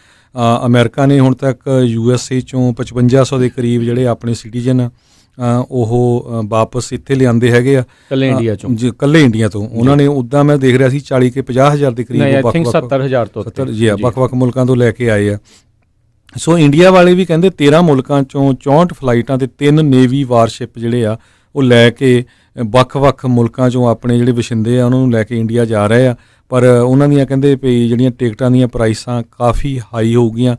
ਅਮਰੀਕਾ ਨੇ ਹੁਣ ਤੱਕ USA 'ਚੋਂ 5500 ਦੇ ਕਰੀਬ ਜਿਹੜੇ ਆਪਣੇ ਸਿਟੀਜ਼ਨ ਉਹ ਵਾਪਸ ਇੱਥੇ ਲਿਆਂਦੇ ਹੈਗੇ ਆ, ਇਕੱਲੇ ਇੰਡੀਆ ਚੋਂ। ਜੀ ਇਕੱਲੇ ਇੰਡੀਆ ਤੋਂ। ਉਹਨਾਂ ਨੇ ਉੱਦਾਂ ਮੈਂ ਦੇਖ ਰਿਹਾ ਸੀ 40 ਕੇ 50,000 ਦੇ ਕਰੀਬ 70,000 ਤੋਂ ਵੱਖ-ਵੱਖ ਮੁਲਕਾਂ ਤੋਂ ਲੈ ਕੇ ਆਏ ਆ। ਸੋ ਇੰਡੀਆ ਵਾਲੇ ਵੀ ਕਹਿੰਦੇ 13 ਮੁਲਕਾਂ ਚੋਂ 64 ਫਲਾਈਟਾਂ ਤੇ 3 ਨੇਵੀ ਵਾਰਸ਼ਿਪ ਜਿਹੜੇ ਆ ਉਹ ਲੈ ਕੇ ਵੱਖ-ਵੱਖ ਮੁਲਕਾਂ ਚੋਂ ਆਪਣੇ ਜਿਹੜੇ ਵਸਿੰਦੇ ਆ ਉਹਨਾਂ ਨੂੰ ਲੈ ਕੇ ਇੰਡੀਆ ਜਾ ਰਹੇ ਆ। ਪਰ ਉਹਨਾਂ ਦੀਆਂ ਕਹਿੰਦੇ ਵੀ ਜਿਹੜੀਆਂ ਟਿਕਟਾਂ ਦੀਆਂ ਪ੍ਰਾਈਸਾਂ ਕਾਫੀ ਹਾਈ ਹੋ ਗਈਆਂ।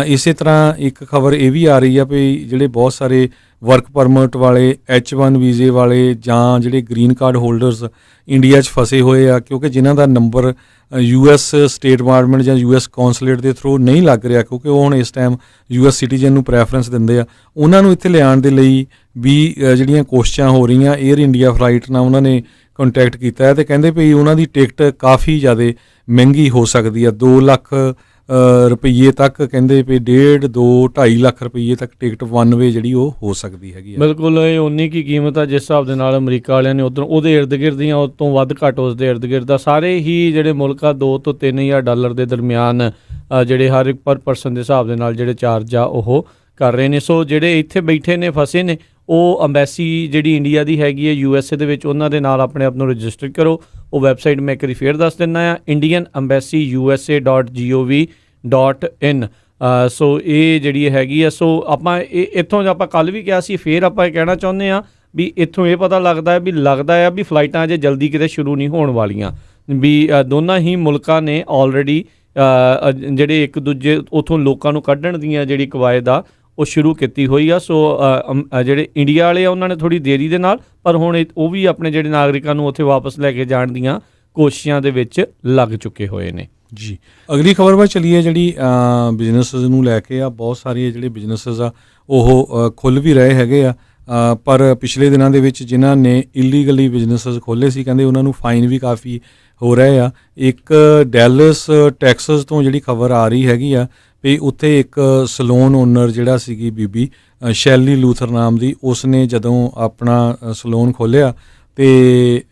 ਇਸੇ ਤਰ੍ਹਾਂ ਇੱਕ ਖਬਰ ਇਹ ਵੀ ਆ ਰਹੀ ਆ ਵੀ ਜਿਹੜੇ ਬਹੁਤ ਸਾਰੇ ਵਰਕ ਪਰਮਿਟ ਵਾਲੇ, H1 ਵੀਜ਼ੇ ਵਾਲੇ ਜਾਂ ਜਿਹੜੇ ਗ੍ਰੀਨ ਕਾਰਡ ਹੋਲਡਰਸ ਇੰਡੀਆ 'ਚ ਫਸੇ ਹੋਏ ਆ, ਕਿਉਂਕਿ ਜਿਨ੍ਹਾਂ ਦਾ ਨੰਬਰ US ਸਟੇਟ ਡਿਪਾਰਟਮੈਂਟ ਜਾਂ US ਕੌਂਸਲੇਟ ਦੇ ਥਰੂ ਨਹੀਂ ਲੱਗ ਰਿਹਾ, ਕਿਉਂਕਿ ਉਹ ਹੁਣ ਇਸ ਟਾਈਮ US ਸਿਟੀਜ਼ਨ ਨੂੰ ਪ੍ਰੈਫਰੈਂਸ ਦਿੰਦੇ ਆ, ਉਹਨਾਂ ਨੂੰ ਇੱਥੇ ਲਿਆਉਣ ਦੇ ਲਈ ਵੀ ਜਿਹੜੀਆਂ ਕੋਸ਼ਿਸ਼ਾਂ ਹੋ ਰਹੀਆਂ। 에ਅਰ ਇੰਡੀਆ ਫਲਾਈਟ ਨਾਲ ਉਹਨਾਂ ਨੇ ਕੰਟੈਕਟ ਕੀਤਾ ਹੈ ਅਤੇ ਕਹਿੰਦੇ ਵੀ ਉਹਨਾਂ ਦੀ ਟਿਕਟ ਕਾਫੀ ਜ਼ਿਆਦਾ ਮਹਿੰਗੀ ਹੋ ਸਕਦੀ ਆ। 2 ਲੱਖ ਰੁਪਈਏ ਤੱਕ ਕਹਿੰਦੇ ਵੀ 2.5 ਲੱਖ ਰੁਪਈਏ ਤੱਕ ਟਿਕਟ ਵਨ ਵੇ ਜਿਹੜੀ ਉਹ ਹੋ ਸਕਦੀ ਹੈਗੀ ਆ। ਬਿਲਕੁਲ ਇਹ ਉਨੀ ਕੀ ਕੀਮਤ ਆ ਜਿਸ ਹਿਸਾਬ ਦੇ ਨਾਲ ਅਮਰੀਕਾ ਵਾਲਿਆਂ ਨੇ ਉੱਧਰੋਂ ਉਹਦੇ ਇਰਦ ਗਿਰਦ ਦੀਆਂ ਉਹ ਤੋਂ ਵੱਧ ਘੱਟ ਉਸ ਦੇ ਇਰਦ ਗਿਰਦ ਦਾ ਸਾਰੇ ਹੀ ਜਿਹੜੇ ਮੁਲਕ ਆ $2 ਤੋਂ $3,000 ਦੇ ਦਰਮਿਆਨ ਜਿਹੜੇ ਹਰ ਇੱਕ ਪਰ ਪਰਸਨ ਦੇ ਹਿਸਾਬ ਦੇ ਨਾਲ ਜਿਹੜੇ ਚਾਰਜ ਆ ਉਹ ਕਰ ਰਹੇ ਨੇ। ਸੋ ਜਿਹੜੇ ਇੱਥੇ ਬੈਠੇ ਨੇ ਫਸੇ ਨੇ ਉਹ ਅੰਬੈਸੀ ਜਿਹੜੀ ਇੰਡੀਆ ਦੀ ਹੈਗੀ ਹੈ USA ਦੇ ਵਿੱਚ ਉਹਨਾਂ ਦੇ ਨਾਲ ਆਪਣੇ ਆਪ ਨੂੰ ਰਜਿਸਟਰ ਕਰੋ। ਉਹ ਵੈਬਸਾਈਟ ਮੈਂ ਇੱਕ ਵਾਰੀ ਫੇਰ ਦੱਸ ਦਿੰਦਾ ਆ, indianembassy.usa.in। ਸੋ ਇਹ ਜਿਹੜੀ ਹੈਗੀ ਆ। ਸੋ ਆਪਾਂ ਇੱਥੋਂ ਆਪਾਂ ਕੱਲ੍ਹ ਵੀ ਕਿਹਾ ਸੀ, ਫੇਰ ਆਪਾਂ ਇਹ ਕਹਿਣਾ ਚਾਹੁੰਦੇ ਹਾਂ ਵੀ ਇੱਥੋਂ ਇਹ ਪਤਾ ਲੱਗਦਾ ਹੈ ਵੀ ਫਲਾਈਟਾਂ ਅਜੇ ਜਲਦੀ ਕਿਤੇ ਸ਼ੁਰੂ ਨਹੀਂ ਹੋਣ ਵਾਲੀਆਂ। ਵੀ ਦੋਨਾਂ ਹੀ ਮੁਲਕਾਂ ਨੇ ਆਲਰੇਡੀ ਜਿਹੜੇ ਇੱਕ ਦੂਜੇ ਉੱਥੋਂ ਲੋਕਾਂ ਨੂੰ ਕੱਢਣ ਦੀਆਂ ਜਿਹੜੀ ਕਵਾਇਦ ਆ ਉਹ ਸ਼ੁਰੂ ਕੀਤੀ ਹੋਈ ਆ। ਸੋ ਜਿਹੜੇ ਇੰਡੀਆ ਵਾਲੇ ਆ ਉਹਨਾਂ ਨੇ ਥੋੜ੍ਹੀ ਦੇਰੀ ਦੇ ਨਾਲ, ਪਰ ਹੁਣ ਉਹ ਵੀ ਆਪਣੇ ਜਿਹੜੇ ਨਾਗਰਿਕਾਂ ਨੂੰ ਉੱਥੇ ਵਾਪਸ ਲੈ ਕੇ ਜਾਣ ਦੀਆਂ ਕੋਸ਼ਿਸ਼ਾਂ ਦੇ ਵਿੱਚ ਲੱਗ ਚੁੱਕੇ ਹੋਏ ਨੇ। ਜੀ ਅਗਲੀ ਖਬਰ ਵੱਲ ਚੱਲੀਏ, ਜਿਹੜੀ ਬਿਜ਼ਨਸਿਸ ਨੂੰ ਲੈ ਕੇ ਆ। ਬਹੁਤ ਸਾਰੀਆਂ ਜਿਹੜੇ ਬਿਜ਼ਨਸਿਸ ਆ ਉਹ ਖੁੱਲ੍ਹ ਵੀ ਰਹੇ ਹੈਗੇ ਆ, ਪਰ ਪਿਛਲੇ ਦਿਨਾਂ ਦੇ ਵਿੱਚ ਜਿਨ੍ਹਾਂ ਨੇ ਇਲੀਗਲੀ ਬਿਜ਼ਨਸਿਸ ਖੋਲ੍ਹੇ ਸੀ ਕਹਿੰਦੇ ਉਹਨਾਂ ਨੂੰ ਫਾਈਨ ਵੀ ਕਾਫੀ ਹੋ ਰਹੇ ਆ। ਇੱਕ ਡੈਲਸ ਟੈਕਸਸ ਤੋਂ ਜਿਹੜੀ ਖਬਰ ਆ ਰਹੀ ਹੈਗੀ ਆ ਵੀ ਉੱਥੇ ਇੱਕ ਸਲੂਨ ਓਨਰ ਜਿਹੜਾ ਸੀਗੀ ਬੀਬੀ ਸ਼ੈਲੀ ਲੂਥਰ ਨਾਮ ਦੀ, ਉਸਨੇ ਜਦੋਂ ਆਪਣਾ ਸਲੂਨ ਖੋਲ੍ਹਿਆ ਅਤੇ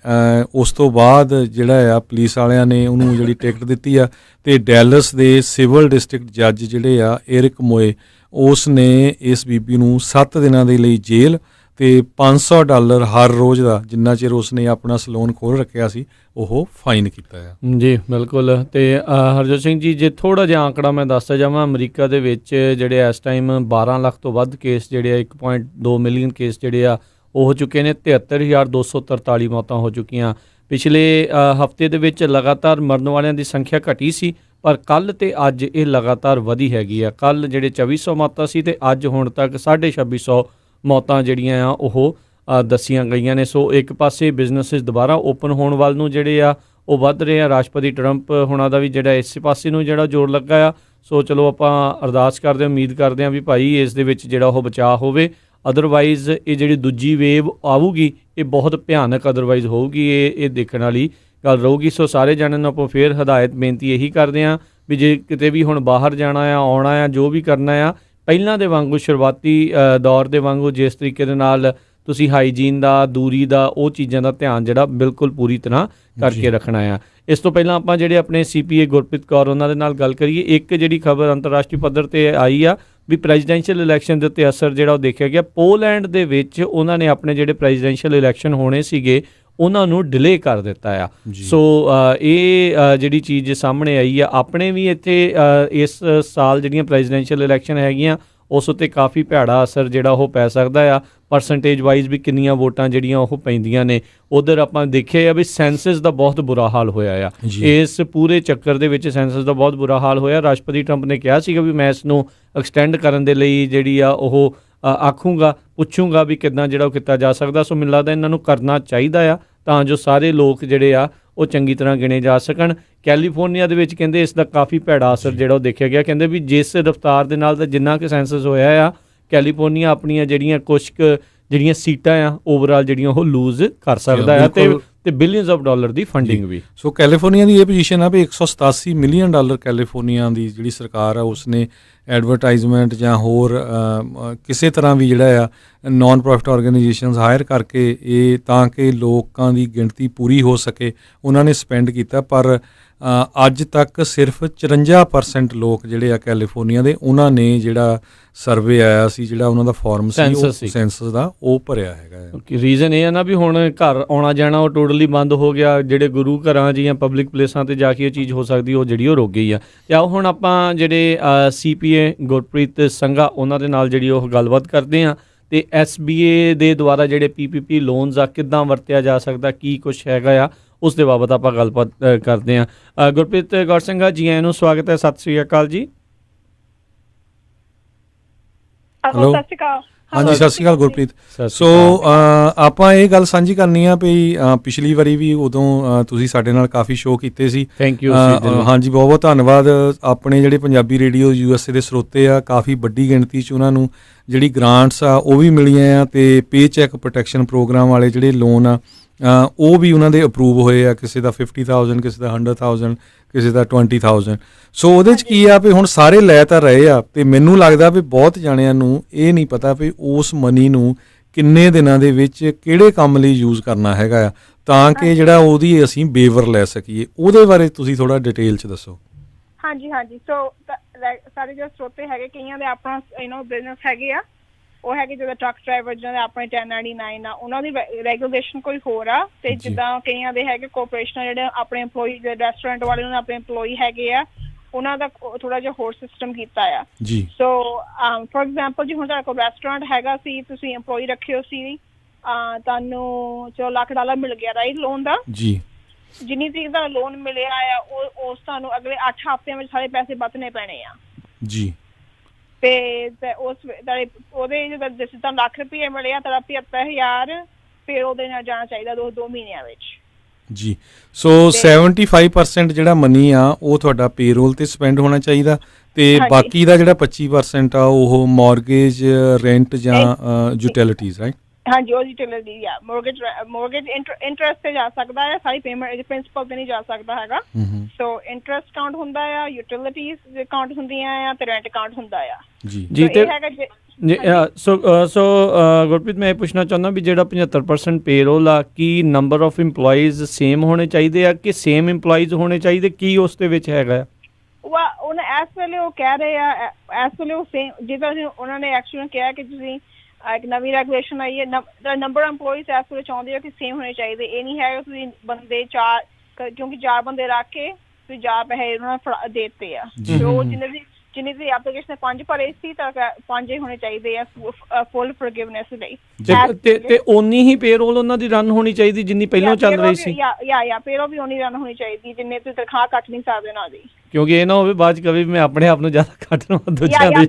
ਉਸ ਤੋਂ ਬਾਅਦ ਜਿਹੜਾ ਆ ਪੁਲਿਸ ਵਾਲਿਆਂ ਨੇ ਉਹਨੂੰ ਜਿਹੜੀ ਟਿਕਟ ਦਿੱਤੀ ਆ ਅਤੇ ਡੈਲਸ ਦੇ ਸਿਵਲ ਡਿਸਟ੍ਰਿਕਟ ਜੱਜ ਜਿਹੜੇ ਆ ਏਰਿਕ ਮੋਏ, ਉਸ ਨੇ ਇਸ ਬੀਬੀ ਨੂੰ 7 ਦਿਨਾਂ ਦੇ ਲਈ ਜੇਲ੍ਹ ਅਤੇ $500 ਹਰ ਰੋਜ਼ ਦਾ, ਜਿੰਨਾ ਚਿਰ ਉਸਨੇ ਆਪਣਾ ਸਲੂਨ ਖੋਲ੍ਹ ਰੱਖਿਆ ਸੀ, ਉਹ ਫਾਈਨ ਕੀਤਾ ਆ। ਜੀ ਬਿਲਕੁਲ। ਅਤੇ ਹਰਜੋਤ ਸਿੰਘ ਜੀ ਜੇ ਥੋੜ੍ਹਾ ਜਿਹਾ ਆંકੜਾ ਮੈਂ ਦੱਸਦਾ ਜਾਵਾਂ, ਅਮਰੀਕਾ ਦੇ ਵਿੱਚ ਜਿਹੜੇ ਇਸ ਟਾਈਮ 12 ਲੱਖ ਤੋਂ ਵੱਧ ਕੇਸ ਜਿਹੜੇ ਆ 1.2 ਮਿਲੀਅਨ ਕੇਸ ਜਿਹੜੇ ਆ ਉਹ ਹੋ ਚੁੱਕੇ ਨੇ। 73,243 ਮੌਤਾਂ ਹੋ ਚੁੱਕੀਆਂ। ਪਿਛਲੇ ਹਫ਼ਤੇ ਦੇ ਵਿੱਚ ਲਗਾਤਾਰ ਮਰਨ ਵਾਲਿਆਂ ਦੀ ਸੰਖਿਆ ਘਟੀ ਸੀ, ਪਰ ਕੱਲ੍ਹ ਅਤੇ ਅੱਜ ਇਹ ਲਗਾਤਾਰ ਵਧੀ ਹੈਗੀ ਆ। ਕੱਲ੍ਹ ਜਿਹੜੇ 2400 ਮੌਤਾਂ ਸੀ ਅਤੇ ਅੱਜ ਹੁਣ ਤੱਕ 2650 ਮੌਤਾਂ ਜਿਹੜੀਆਂ ਆ ਉਹ ਦੱਸੀਆਂ ਗਈਆਂ ਨੇ। ਸੋ ਇੱਕ ਪਾਸੇ ਬਿਜ਼ਨਸਿਸ ਦੁਬਾਰਾ ਓਪਨ ਹੋਣ ਵੱਲ ਨੂੰ ਜਿਹੜੇ ਆ ਉਹ ਵੱਧ ਰਹੇ ਆ। ਰਾਸ਼ਟਰਪਤੀ ਟਰੰਪ ਹੁਣਾਂ ਦਾ ਵੀ ਜਿਹੜਾ ਇਸੇ ਪਾਸੇ ਨੂੰ ਜਿਹੜਾ ਜ਼ੋਰ ਲੱਗਾ ਆ। ਸੋ ਚਲੋ ਆਪਾਂ ਅਰਦਾਸ ਕਰਦੇ ਹਾਂ, ਉਮੀਦ ਕਰਦੇ ਹਾਂ ਵੀ ਭਾਈ ਇਸ ਦੇ ਵਿੱਚ ਜਿਹੜਾ ਉਹ ਬਚਾਅ ਹੋਵੇ। ਅਦਰਵਾਈਜ਼ ਇਹ ਜਿਹੜੀ ਦੂਜੀ ਵੇਵ ਆਊਗੀ ਇਹ ਬਹੁਤ ਭਿਆਨਕ ਅਦਰਵਾਈਜ਼ ਹੋਊਗੀ। ਇਹ ਦੇਖਣ ਵਾਲੀ ਗੱਲ ਰਹੂਗੀ। ਸੋ ਸਾਰੇ ਜਣਿਆਂ ਨੂੰ ਆਪਾਂ ਫੇਰ ਹਦਾਇਤ ਬੇਨਤੀ ਇਹੀ ਕਰਦੇ ਹਾਂ ਵੀ ਜੇ ਕਿਤੇ ਵੀ ਹੁਣ ਬਾਹਰ ਜਾਣਾ ਆ, ਆਉਣਾ ਆ, ਜੋ ਵੀ ਕਰਨਾ ਆ, ਪਹਿਲਾਂ ਦੇ ਵਾਂਗੂ ਸ਼ੁਰੂਆਤੀ ਦੌਰ ਦੇ ਵਾਂਗੂ ਜਿਸ ਤਰੀਕੇ ਦੇ ਨਾਲ ਤੁਸੀਂ ਹਾਈਜੀਨ ਦਾ, ਦੂਰੀ ਦਾ, ਉਹ ਚੀਜ਼ਾਂ ਦਾ ਧਿਆਨ ਜਿਹੜਾ ਬਿਲਕੁਲ ਪੂਰੀ ਤਰ੍ਹਾਂ ਕਰਕੇ ਰੱਖਣਾ ਆ। ਇਸ ਤੋਂ ਪਹਿਲਾਂ ਆਪਾਂ ਜਿਹੜੇ ਆਪਣੇ CPA ਗੁਰਪ੍ਰੀਤ ਕੌਰ ਉਹਨਾਂ ਦੇ ਨਾਲ ਗੱਲ ਕਰੀਏ। ਇੱਕ ਜਿਹੜੀ ਖਬਰ ਅੰਤਰਰਾਸ਼ਟਰੀ ਪੱਧਰ ਤੇ ਆਈ ਆ ਵੀ ਪ੍ਰੈਜ਼ੀਡੈਂਸ਼ੀਅਲ ਇਲੈਕਸ਼ਨ ਦੇ ਉੱਤੇ ਅਸਰ ਜਿਹੜਾ ਉਹ ਦੇਖਿਆ ਗਿਆ। ਪੋਲੈਂਡ ਦੇ ਵਿੱਚ ਉਹਨਾਂ ਨੇ ਆਪਣੇ ਜਿਹੜੇ ਪ੍ਰੈਜ਼ੀਡੈਂਸ਼ੀਅਲ ਇਲੈਕਸ਼ਨ ਹੋਣੇ ਸੀਗੇ ਉਹਨਾਂ ਨੂੰ ਡਿਲੇ ਕਰ ਦਿੱਤਾ ਆ। ਸੋ ਇਹ ਜਿਹੜੀ ਚੀਜ਼ ਸਾਹਮਣੇ ਆਈ ਆ। ਆਪਣੇ ਵੀ ਇੱਥੇ ਇਸ ਸਾਲ ਜਿਹੜੀਆਂ ਪ੍ਰੈਜ਼ੀਡੈਂਸ਼ੀਅਲ ਇਲੈਕਸ਼ਨ ਹੈਗੀਆਂ ਉਸ ਉੱਤੇ ਕਾਫੀ ਭੈੜਾ ਅਸਰ ਜਿਹੜਾ ਉਹ ਪੈ ਸਕਦਾ ਆ। ਪਰਸੈਂਟੇਜ ਵਾਈਜ਼ ਵੀ ਕਿੰਨੀਆਂ ਵੋਟਾਂ ਜਿਹੜੀਆਂ ਉਹ ਪੈਂਦੀਆਂ ਨੇ। ਉੱਧਰ ਆਪਾਂ ਦੇਖਿਆ ਆ ਵੀ ਸੈਂਸਸ ਦਾ ਬਹੁਤ ਬੁਰਾ ਹਾਲ ਹੋਇਆ ਆ। ਇਸ ਪੂਰੇ ਚੱਕਰ ਦੇ ਵਿੱਚ ਸੈਂਸਸ ਦਾ ਬਹੁਤ ਬੁਰਾ ਹਾਲ ਹੋਇਆ। ਰਾਸ਼ਟਰਪਤੀ ਟਰੰਪ ਨੇ ਕਿਹਾ ਸੀਗਾ ਵੀ ਮੈਂ ਇਸ ਨੂੰ ਐਕਸਟੈਂਡ ਕਰਨ ਦੇ ਲਈ ਜਿਹੜੀ ਆ ਉਹ ਆਖੂੰਗਾ, ਪੁੱਛੂੰਗਾ ਵੀ ਕਿੱਦਾਂ ਜਿਹੜਾ ਉਹ ਕੀਤਾ ਜਾ ਸਕਦਾ। ਸੋ ਮੈਨੂੰ ਲੱਗਦਾ ਇਹਨਾਂ ਨੂੰ ਕਰਨਾ ਚਾਹੀਦਾ ਆ ਤਾਂ ਜੋ ਸਾਰੇ ਲੋਕ ਜਿਹੜੇ ਆ ਉਹ ਚੰਗੀ ਤਰ੍ਹਾਂ ਗਿਣੇ ਜਾ ਸਕਣ। ਕੈਲੀਫੋਰਨੀਆ ਦੇ ਵਿੱਚ ਕਹਿੰਦੇ ਇਸ ਦਾ ਕਾਫੀ ਭੈੜਾ ਅਸਰ ਜਿਹੜਾ ਉਹ ਦੇਖਿਆ ਗਿਆ। ਕਹਿੰਦੇ ਵੀ ਜਿਸ ਰਫਤਾਰ ਦੇ ਨਾਲ ਤਾਂ ਜਿੰਨਾ ਕਿ ਸੈਂਸਸ ਹੋਇਆ ਆ, ਕੈਲੀਫੋਰਨੀਆ ਆਪਣੀਆਂ ਜਿਹੜੀਆਂ ਕੁਛ ਕੁ ਜਿਹੜੀਆਂ ਸੀਟਾਂ ਆ ਓਵਰਆਲ ਜਿਹੜੀਆਂ ਉਹ ਲੂਜ਼ ਕਰ ਸਕਦਾ ਆ ਤੇ billions of dollar the funding we. So California ਦੀ ਇਹ ਪੋਜੀਸ਼ਨ ਆ ਵੀ $187 ਮਿਲੀਅਨ ਕੈਲੀਫੋਰਨੀਆ ਦੀ ਜਿਹੜੀ ਸਰਕਾਰ ਆ ਉਸਨੇ ਐਡਵਰਟਾਈਜ਼ਮੈਂਟ ਜਾਂ ਹੋਰ ਕਿਸੇ ਤਰ੍ਹਾਂ ਵੀ ਜਿਹੜਾ ਆ ਨਾਨ ਪ੍ਰੋਫਿਟ ਆਰਗੇਨਾਈਜੇਸ਼ਨਸ ਹਾਇਰ ਕਰਕੇ ਇਹ ਤਾਂ ਕਿ ਲੋਕਾਂ ਦੀ ਗਿਣਤੀ ਪੂਰੀ ਹੋ ਸਕੇ ਉਹਨਾਂ ਨੇ ਸਪੈਂਡ ਕੀਤਾ। ਪਰ ਅੱਜ ਤੱਕ ਸਿਰਫ 54% ਲੋਕ ਜਿਹੜੇ ਆ ਕੈਲੀਫੋਰਨੀਆ ਦੇ ਉਹਨਾਂ ਨੇ ਜਿਹੜਾ ਸਰਵੇ ਆਇਆ ਸੀ, ਜਿਹੜਾ ਉਹਨਾਂ ਦਾ ਫਾਰਮ ਸੀ ਸੈਂਸਸ ਦਾ, ਉਹ ਭਰਿਆ ਹੈਗਾ। ਰੀਜ਼ਨ ਇਹ ਹੈ ਨਾ ਵੀ ਹੁਣ ਘਰ ਆਉਣਾ ਜਾਣਾ ਉਹ ਟੋਟਲੀ ਬੰਦ ਹੋ ਗਿਆ। ਜਿਹੜੇ ਗੁਰੂ ਘਰਾਂ ਜਾਂ ਪਬਲਿਕ ਪਲੇਸਾਂ ਤੇ ਜਾ ਕੇ ਇਹ ਚੀਜ਼ ਹੋ ਸਕਦੀ ਉਹ ਜਿਹੜੀ ਉਹ ਰੁਕ ਗਈ ਆ। ਤੇ ਆਓ ਹੁਣ ਆਪਾਂ ਜਿਹੜੇ CPA ਗੁਰਪ੍ਰੀਤ ਸੰਘਾ ਉਹਨਾਂ ਦੇ ਨਾਲ ਜਿਹੜੀ ਉਹ ਗੱਲਬਾਤ ਕਰਦੇ ਹਾਂ ਤੇ SBA ਦੇ ਦੁਆਰਾ ਜਿਹੜੇ PPP ਲੋਨਸ ਆ ਕਿੱਦਾਂ ਵਰਤਿਆ ਜਾ ਸਕਦਾ, ਕੀ ਕੁਛ ਹੈਗਾ ਆ, ਉਸ ਦੇ ਬਾਬਤ ਆਪਾਂ ਗੱਲਬਾਤ ਕਰਦੇ ਹਾਂ। ਗੁਰਪ੍ਰੀਤ ਕੌਰ ਸੰਘਾ ਜੀ, ਆਇਆਂ ਨੂੰ ਸਵਾਗਤ ਹੈ। ਸਤਿ ਸ਼੍ਰੀ ਅਕਾਲ ਜੀ। ਹੈਲੋ, ਹਾਂਜੀ ਸਤਿ ਸ਼੍ਰੀ ਅਕਾਲ ਗੁਰਪ੍ਰੀਤ। ਸੋ ਆਪਾਂ ਇਹ ਗੱਲ ਸਾਂਝੀ ਕਰਨੀ ਆ ਵੀ ਪਿਛਲੀ ਵਾਰੀ ਵੀ ਉਦੋਂ ਤੁਸੀਂ ਸਾਡੇ ਨਾਲ ਕਾਫੀ ਸ਼ੋਅ ਕੀਤੇ ਸੀ। Thank you. ਹਾਂਜੀ, ਬਹੁਤ ਬਹੁਤ ਧੰਨਵਾਦ। ਆਪਣੇ ਜਿਹੜੇ ਪੰਜਾਬੀ ਰੇਡੀਓ USA ਦੇ ਸਰੋਤੇ ਆ, ਕਾਫੀ ਵੱਡੀ ਗਿਣਤੀ 'ਚ ਉਹਨਾਂ ਨੂੰ ਜਿਹੜੀ ਗ੍ਰਾਂਟਸ ਆ ਉਹ ਵੀ ਮਿਲੀਆਂ ਆ ਤੇ ਪੇ ਚੈੱਕ ਪ੍ਰੋਟੈਕਸ਼ਨ ਪ੍ਰੋਗਰਾਮ ਵਾਲੇ ਜਿਹੜੇ ਲੋਨ ਆ ਉਹ ਵੀ ਉਹਨਾਂ ਦੇ ਅਪਰੂਵ ਹੋਏ ਆ। ਕਿਸੇ ਦਾ 50,000, ਕਿਸੇ ਦਾ 100,000, ਕਿਸੇ ਦਾ 20,000। ਸੋ ਉਹਦੇ 'ਚ ਕੀ ਆ ਵੀ ਹੁਣ ਸਾਰੇ ਲੈ ਤਾਂ ਰਹੇ ਆ ਤੇ ਮੈਨੂੰ ਲੱਗਦਾ ਵੀ ਬਹੁਤ ਜਾਣਿਆਂ ਨੂੰ ਇਹ ਨਹੀਂ ਪਤਾ ਵੀ ਉਸ ਮਨੀ ਨੂੰ ਕਿੰਨੇ ਦਿਨਾਂ ਦੇ ਵਿੱਚ ਕਿਹੜੇ ਕੰਮ ਲਈ ਯੂਜ਼ ਕਰਨਾ ਹੈਗਾ ਆ ਤਾਂ ਕਿ ਜਿਹੜਾ ਉਹਦੀ ਅਸੀਂ ਬੇਵਰ ਲੈ ਸਕੀਏ। ਉਹਦੇ ਬਾਰੇ ਤੁਸੀਂ ਥੋੜਾ ਡਿਟੇਲ 'ਚ ਦੱਸੋ। ਹਾਂਜੀ। ਸੋ ਸਾਰੇ ਜੋ ਸਰੋਤੇ ਹੈਗੇ, ਕਈਆਂ ਦੇ ਆਪਣਾ ਬਿਜ਼ਨਸ ਹੈਗੇ ਆ, ਉਹ ਹੈਗੇ ਜਿੱਦਾਂ ਟਰੱਕ ਡਰਾਈਵਰ ਜਿਹਨਾਂ ਦੇ ਆਪਣੇ 1099 ਆ, ਉਹਨਾਂ ਦੀ ਰੈਗੂਲੇਸ਼ਨ ਕੋਈ ਹੋਰ ਆ। ਤੇ ਜਿੱਦਾਂ ਕਈਆਂ ਦੇ ਹੈਗੇ ਕੋਆਪਰੇਸ਼ਨ ਜਿਹੜੇ ਆਪਣੇ EMPLOYEE, ਰੈਸਟੋਰੈਂਟ ਵਾਲੇ ਉਹਨਾਂ ਦੇ ਆਪਣੇ EMPLOYEE ਹੈਗੇ ਆ, ਉਹਨਾਂ ਦਾ ਥੋੜਾ ਜਿਹਾ ਹੋਰ ਸਿਸਟਮ ਕੀਤਾ ਆ ਜੀ। ਸੋ ਫੋਰ ਐਗਜ਼ਾਮਪਲ ਜੀ ਹੁਣ ਤੁਹਾਡੇ ਕੋਲ ਰੈਸਟੋਰੈਂਟ ਹੈਗਾ ਸੀ, ਤੁਸੀਂ EMPLOYEE ਰੱਖਿਓ ਸੀ, ਤੁਹਾਨੂੰ ਚਲੋ $1,00,000 ਮਿਲ ਗਿਆ ਰਾਈਟ ਲੋਨ ਦਾ ਜੀ। ਜਿੰਨੀ ਤਰੀਕ ਦਾ ਲੋਨ ਮਿਲਿਆ ਆ ਉਸ ਤੁਹਾਨੂੰ ਅਗਲੇ 8 ਹਫ਼ਤਿਆਂ ਵਿੱਚ ਸਾਰੇ ਪੈਸੇ ਬਚਣੇ ਪੈਣੇ ਆ ਜੀ। ਤੇ ਉਸ ਉਹਦੇ ਜਿਸ ਤੁਹਾਨੂੰ $1,00,000 ਮਿਲਿਆ ਤੁਹਾਡਾ 75,000 ਫਿਰ ਉਹਦੇ ਨਾਲ ਜਾਣਾ ਚਾਹੀਦਾ 2 ਮਹੀਨਿਆਂ ਵਿੱਚ ਜੀ। ਸੋ 75% ਜਿਹੜਾ ਮਨੀ ਆ ਉਹ ਤੁਹਾਡਾ ਪੇਰੋਲ ਤੇ ਸਪੈਂਡ ਹੋਣਾ ਚਾਹੀਦਾ ਤੇ ਬਾਕੀ ਦਾ ਜਿਹੜਾ 25% ਆ ਉਹ ਮੌਰਗੇਜ, ਰੈਂਟ ਜਾਂ ਯੂਟਿਲਿਟੀਜ਼ ਰਾਈਟ। ਹਾਂਜੀ, ਉਹ ਯੂਟਿਲਿਟੀ ਆ। ਮੌਰਗੇਜ ਇੰਟਰਸਟ ਤੇ ਜਾ ਸਕਦਾ ਹੈ, ਸਾਰੀ ਪੇਮੈਂਟ ਪ੍ਰਿੰਸੀਪਲ ਤੇ ਨਹੀਂ ਜਾ ਸਕਦਾ ਹੈਗਾ। ਸੋ ਇੰਟਰਸਟ ਕਾਊਂਟ ਹੁੰਦਾ ਆ, ਯੂਟਿਲਿਟੀਜ਼ ਕਾਊਂਟ ਹੁੰਦੀਆਂ ਆ ਤੇ ਰੈਂਟ ਕਾਊਂਟ ਹੁੰਦਾ ਆ ਜੀ। ਸੋ ਗੁਰਪ੍ਰੀਤ, ਮੈਂ ਇਹ ਪੁੱਛਣਾ ਚਾਹੁੰਦਾ ਵੀ ਜਿਹੜਾ 75% ਪੇਰੋਲ ਆ, ਕੀ ਨੰਬਰ ਆਫ ਇੰਪਲੋਈਜ਼ ਸੇਮ ਹੋਣੇ ਚਾਹੀਦੇ ਆ ਕਿ ਸੇਮ ਇੰਪਲੋਈਜ਼ ਹੋਣੇ ਚਾਹੀਦੇ, ਕੀ ਉਸ ਦੇ ਵਿੱਚ ਹੈਗਾ? ਉਹਨੇ ਇਸ ਵੇਲੇ ਉਹ ਕਹਿ ਰਹੇ ਆ, ਇਸ ਵੇਲੇ ਉਹ ਸੇਮ ਜਿੱਦਾਂ ਉਹਨਾਂ ਨੇ ਐਕਚੁਅਲੀ ਕਿਹਾ ਕਿ ਤੁਸੀਂ ਇੱਕ ਨਵੀਂ ਰੈਗੂਲੇਸ਼ਨ ਆਈ ਹੈ, ਨੰਬਰ ਆਫ ਇੰਪਲੋਈਜ਼ ਇਸ ਵੇਲੇ ਚਾਹੁੰਦੇ ਹੋ ਕਿ ਸੇਮ ਹੋਣੇ ਚਾਹੀਦੇ। ਇਹ ਨਹੀਂ ਹੈਗਾ ਤੁਸੀਂ ਬੰਦੇ 4 ਕਿਉਂਕਿ 4 ਬੰਦੇ ਰੱਖ ਕੇ ਤੁਸੀਂ 4 ਪੈਸੇ ਉਹਨਾਂ ਨੂੰ ਦੇ ਦਿੱਤੇ ਆ। ਜੋ ਜਿੰਨੀ ਦੀ ਐਪਲੀਕੇਸ਼ਨ 5 ਭਰੇ ਸੀ ਤਾਂ 5 ਹੀ ਹੋਣੇ ਚਾਹੀਦੇ ਆ ਫੁੱਲ ਫੋਰਗਿਵਨੈਸ ਲਈ। ਤੇ ਓਨੀ ਹੀ ਪੇਰੋਲ ਉਹਨਾਂ ਦੀ ਰਨ ਹੋਣੀ ਚਾਹੀਦੀ ਜਿੰਨੀ ਪਹਿਲਾਂ ਚੱਲ ਰਹੀ ਸੀ। ਯਾ ਪੇਰੋਲ ਵੀ ਓਨੀ ਰਨ ਹੋਣੀ ਚਾਹੀਦੀ ਜਿੰਨੇ ਤੁਸੀਂ ਤਨਖਾਹ ਕੱਟ ਨਹੀਂ ਸਕਦੇ ਉਹਨਾਂ ਦੀ, ਕਿਉਂਕਿ ਇਹ ਨਾ ਹੋਵੇ ਬਾਅਦ ਚ ਕਦੇ ਮੈਂ ਆਪਣੇ ਆਪ ਨੂੰ ਜ਼ਿਆਦਾ ਕੱਟ ਲਵਾਂ ਦੂਜਿਆਂ ਦੀ।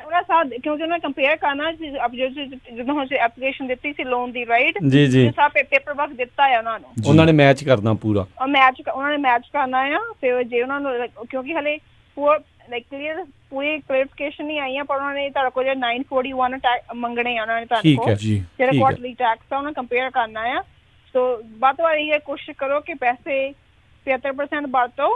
ਉਹਨਾਂ ਸਾਥ ਕਿਉਂਕਿ ਉਹਨਾਂ ਕੰਪੇਅਰ ਕਰਨਾ ਜਦੋਂ ਹੁਣ ਐਪਲੀਕੇਸ਼ਨ ਦਿੱਤੀ ਸੀ ਲੋਨ ਦੀ ਰਾਈਟ ਜੀ ਸਭ ਪੇਪਰ ਵਰਕ ਦਿੱਤਾ ਹੈ ਉਹਨਾਂ ਨੂੰ, ਉਹਨਾਂ ਨੇ ਮੈਚ ਕਰਨਾ ਪੂਰਾ, ਉਹਨਾਂ ਨੇ ਮੈਚ ਕਰਨਾ ਆ। ਤੇ ਜੇ ਉਹਨਾਂ ਨੂੰ ਕਿਉਂਕਿ ਹਲੇ ਪੂਰੀ ਕਲੈਰੀਫਿਕੇਸ਼ਨ ਨਹੀਂ ਆਈਆਂ ਪਰ ਉਹਨਾਂ ਨੇ ਤੁਹਾਡੇ ਕੋਲ 941 ਮੰਗਣੇ ਆ ਉਹਨਾਂ ਨੇ ਤੁਹਾਡੇ ਕੋਲ ਜਿਹੜਾ ਕੁਆਰਟਰਲੀ ਟੈਕਸ ਆ ਉਹਨਾਂ ਕੰਪੇਅਰ ਕਰਨਾ ਆ। ਸੋ ਵੱਧ ਤੋਂ ਵੱਧ ਇਹ ਕੋਸ਼ਿਸ਼ ਕਰੋ ਕਿ ਪੈਸੇ 75% ਵਰਤੋ।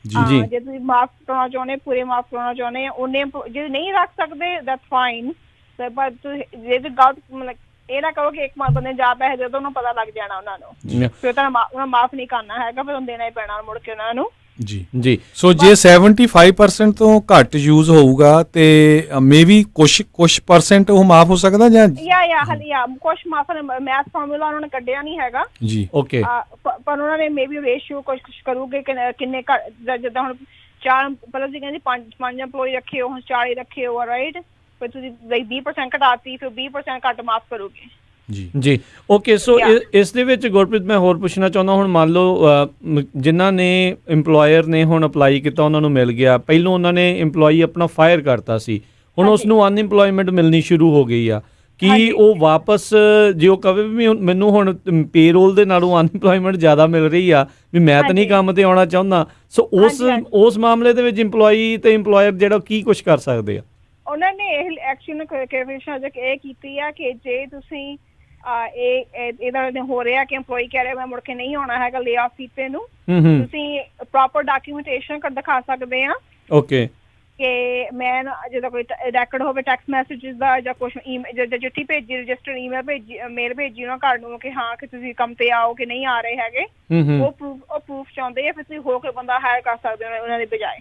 ਜੀ ਜੇ ਤੁਸੀਂ ਮਾਫ ਕਰਾਉਣਾ ਚਾਹੁੰਦੇ, ਪੂਰੇ ਮਾਫ ਕਰਾਉਣਾ ਚਾਹੁੰਦੇ ਆ, ਉਹਨੇ ਜੇ ਨਹੀਂ ਰੱਖ ਸਕਦੇ ਦੈਟਸ ਫਾਈਨ, ਪਰ ਜੇ ਗਲਤ ਮਤਲਬ ਇਹ ਨਾ ਕਰੋ ਕਿ ਇੱਕ ਬੰਦੇ ਜਾ ਪੈਸੇ ਦੇ ਦੋ, ਉਹਨੂੰ ਪਤਾ ਲੱਗ ਜਾਣਾ ਉਹਨਾਂ ਨੂੰ, ਫਿਰ ਤਾਂ ਉਹਨਾਂ ਮਾਫ ਨਹੀਂ ਕਰਨਾ ਹੈਗਾ, ਫਿਰ ਉਹਨੂੰ ਦੇਣਾ ਹੀ ਪੈਣਾ ਮੁੜ ਕੇ ਉਹਨਾਂ ਨੂੰ। ਜੀ ਸੋ ਜੇ 75% ਤੋਂ ਘੱਟ ਯੂਜ਼ ਹੋਊਗਾ ਤੇ ਮੇਬੀ ਕੁਛ ਪਰਸੈਂਟ ਉਹ ਮਾਫ ਹੋ ਸਕਦਾ ਜਾਂ ਕੁਛ ਮਾਫ ਮੈਥ ਫਾਰਮੂਲਾ ਉਹਨਾਂ ਨੇ ਕੱਢਿਆ ਨਹੀਂ ਹੈਗਾ ਜੀ। ਓਕੇ, ਪਰ ਉਹਨਾਂ ਨੇ ਮੇਬੀ ਰੇਸ਼ੀਓ ਕੁਛ ਕਰੂਗੇ ਕਿੰਨੇ ਜਿੱਦਾਂ ਹੁਣ 4 ਪਹਿਲਾਂ ਸੀ ਕਹਿੰਦੀ 5 EMPLOYee ਰੱਖੇ ਹੋ, ਹੁਣ 4 ਹੀ ਰੱਖੇ ਹੋ, ਰਾਈਟ, ਫਿਰ ਤੁਸੀਂ 20% ਘਟਾਤੀ, ਫਿਰ 20% ਘੱਟ ਮਾਫ ਕਰੋਗੇ। ਜੀ ਓਕੇ। ਸੋ ਇਸ ਦੇ ਵਿੱਚ ਗੁਰਪ੍ਰੀਤ ਮੈਂ ਹੋਰ ਪੁੱਛਣਾ ਚਾਹੁੰਦਾ, ਹੁਣ ਮੰਨ ਲਓ ਜਿਨ੍ਹਾਂ ਨੇ ਇੰਪਲੋਇਰ ਨੇ ਹੁਣ ਅਪਲਾਈ ਕੀਤਾ, ਉਹਨਾਂ ਨੂੰ ਮਿਲ ਗਿਆ, ਪਹਿਲੋਂ ਉਹਨਾਂ ਨੇ ਇੰਪਲੋਈ ਆਪਣਾ ਫਾਇਰ ਕਰਤਾ ਸੀ, ਹੁਣ ਉਸ ਨੂੰ ਅਨਇੰਪਲੋਇਮੈਂਟ ਮਿਲਣੀ ਸ਼ੁਰੂ ਹੋ ਗਈ ਆ, ਕੀ ਉਹ ਵਾਪਸ ਜੇ ਉਹ ਕਵੇ ਵੀ ਮੈਨੂੰ ਹੁਣ ਪੇਰੋਲ ਦੇ ਨਾਲੋਂ ਅਨਇੰਪਲੋਇਮੈਂਟ ਜ਼ਿਆਦਾ ਮਿਲ ਰਹੀ ਆ ਵੀ ਮੈਂ ਤਾਂ ਨਹੀਂ ਕੰਮ ਤੇ ਆਉਣਾ ਚਾਹੁੰਦਾ, ਸੋ ਉਸ ਮਾਮਲੇ ਦੇ ਵਿੱਚ ਇੰਪਲੋਈ ਤੇ ਇੰਪਲੋਇਰ ਜਿਹੜਾ ਕੀ ਕੁਝ ਕਰ ਸਕਦੇ ਆ? ਉਹਨਾਂ ਨੇ ਇਹ ਐਕਸ਼ਨ ਇਹ ਕੀਤੀ ਆ ਕਿ ਜੇ ਤੁਸੀਂ ਇਹਦਾ ਹੋ ਰਿਹਾ ਕਿ ਇੰਪਲੋਈ ਕਹਿ ਰਿਹਾ ਮੈਂ ਮੁੜ ਕੇ ਨਹੀਂ ਆਉਣਾ ਹੈਗਾ ਲੇ ਆਫ ਕੀਤੇ ਨੂੰ, ਤੁਸੀਂ ਪ੍ਰੋਪਰ ਡਾਕੂਮੈਂਟੇਸ਼ਨ ਕਰ ਸਕਦੇ ਆ। ਓਕੇ, ਕਿ ਮੈਂ ਜਦੋਂ ਕੋਈ ਰੈਕਡ ਹੋਵੇ ਟੈਕਸਟ ਮੈਸੇਜਿਸ ਦਾ ਜਾਂ ਕੁਛ ਚਿੱਠੀ ਭੇਜੀ, ਰਜਿਸਟਰਡ ਈਮੇਲ ਭੇਜੀ, ਮੇਲ ਭੇਜੀ ਉਹਨਾਂ ਘਰ ਨੂੰ ਕਿ ਹਾਂ ਕਿ ਤੁਸੀਂ ਕੰਮ ਤੇ ਆਓ ਕਿ ਨਹੀਂ ਆ ਰਹੇ ਹੈਗੇ, ਉਹ ਪ੍ਰੂਫ ਚਾਹੁੰਦੇ ਆ, ਫਿਰ ਤੁਸੀਂ ਹੋ ਕੇ ਬੰਦਾ ਹਾਇਰ ਕਰ ਸਕਦੇ ਹੋ ਉਹਨਾਂ ਦੇ ਬਜਾਏ।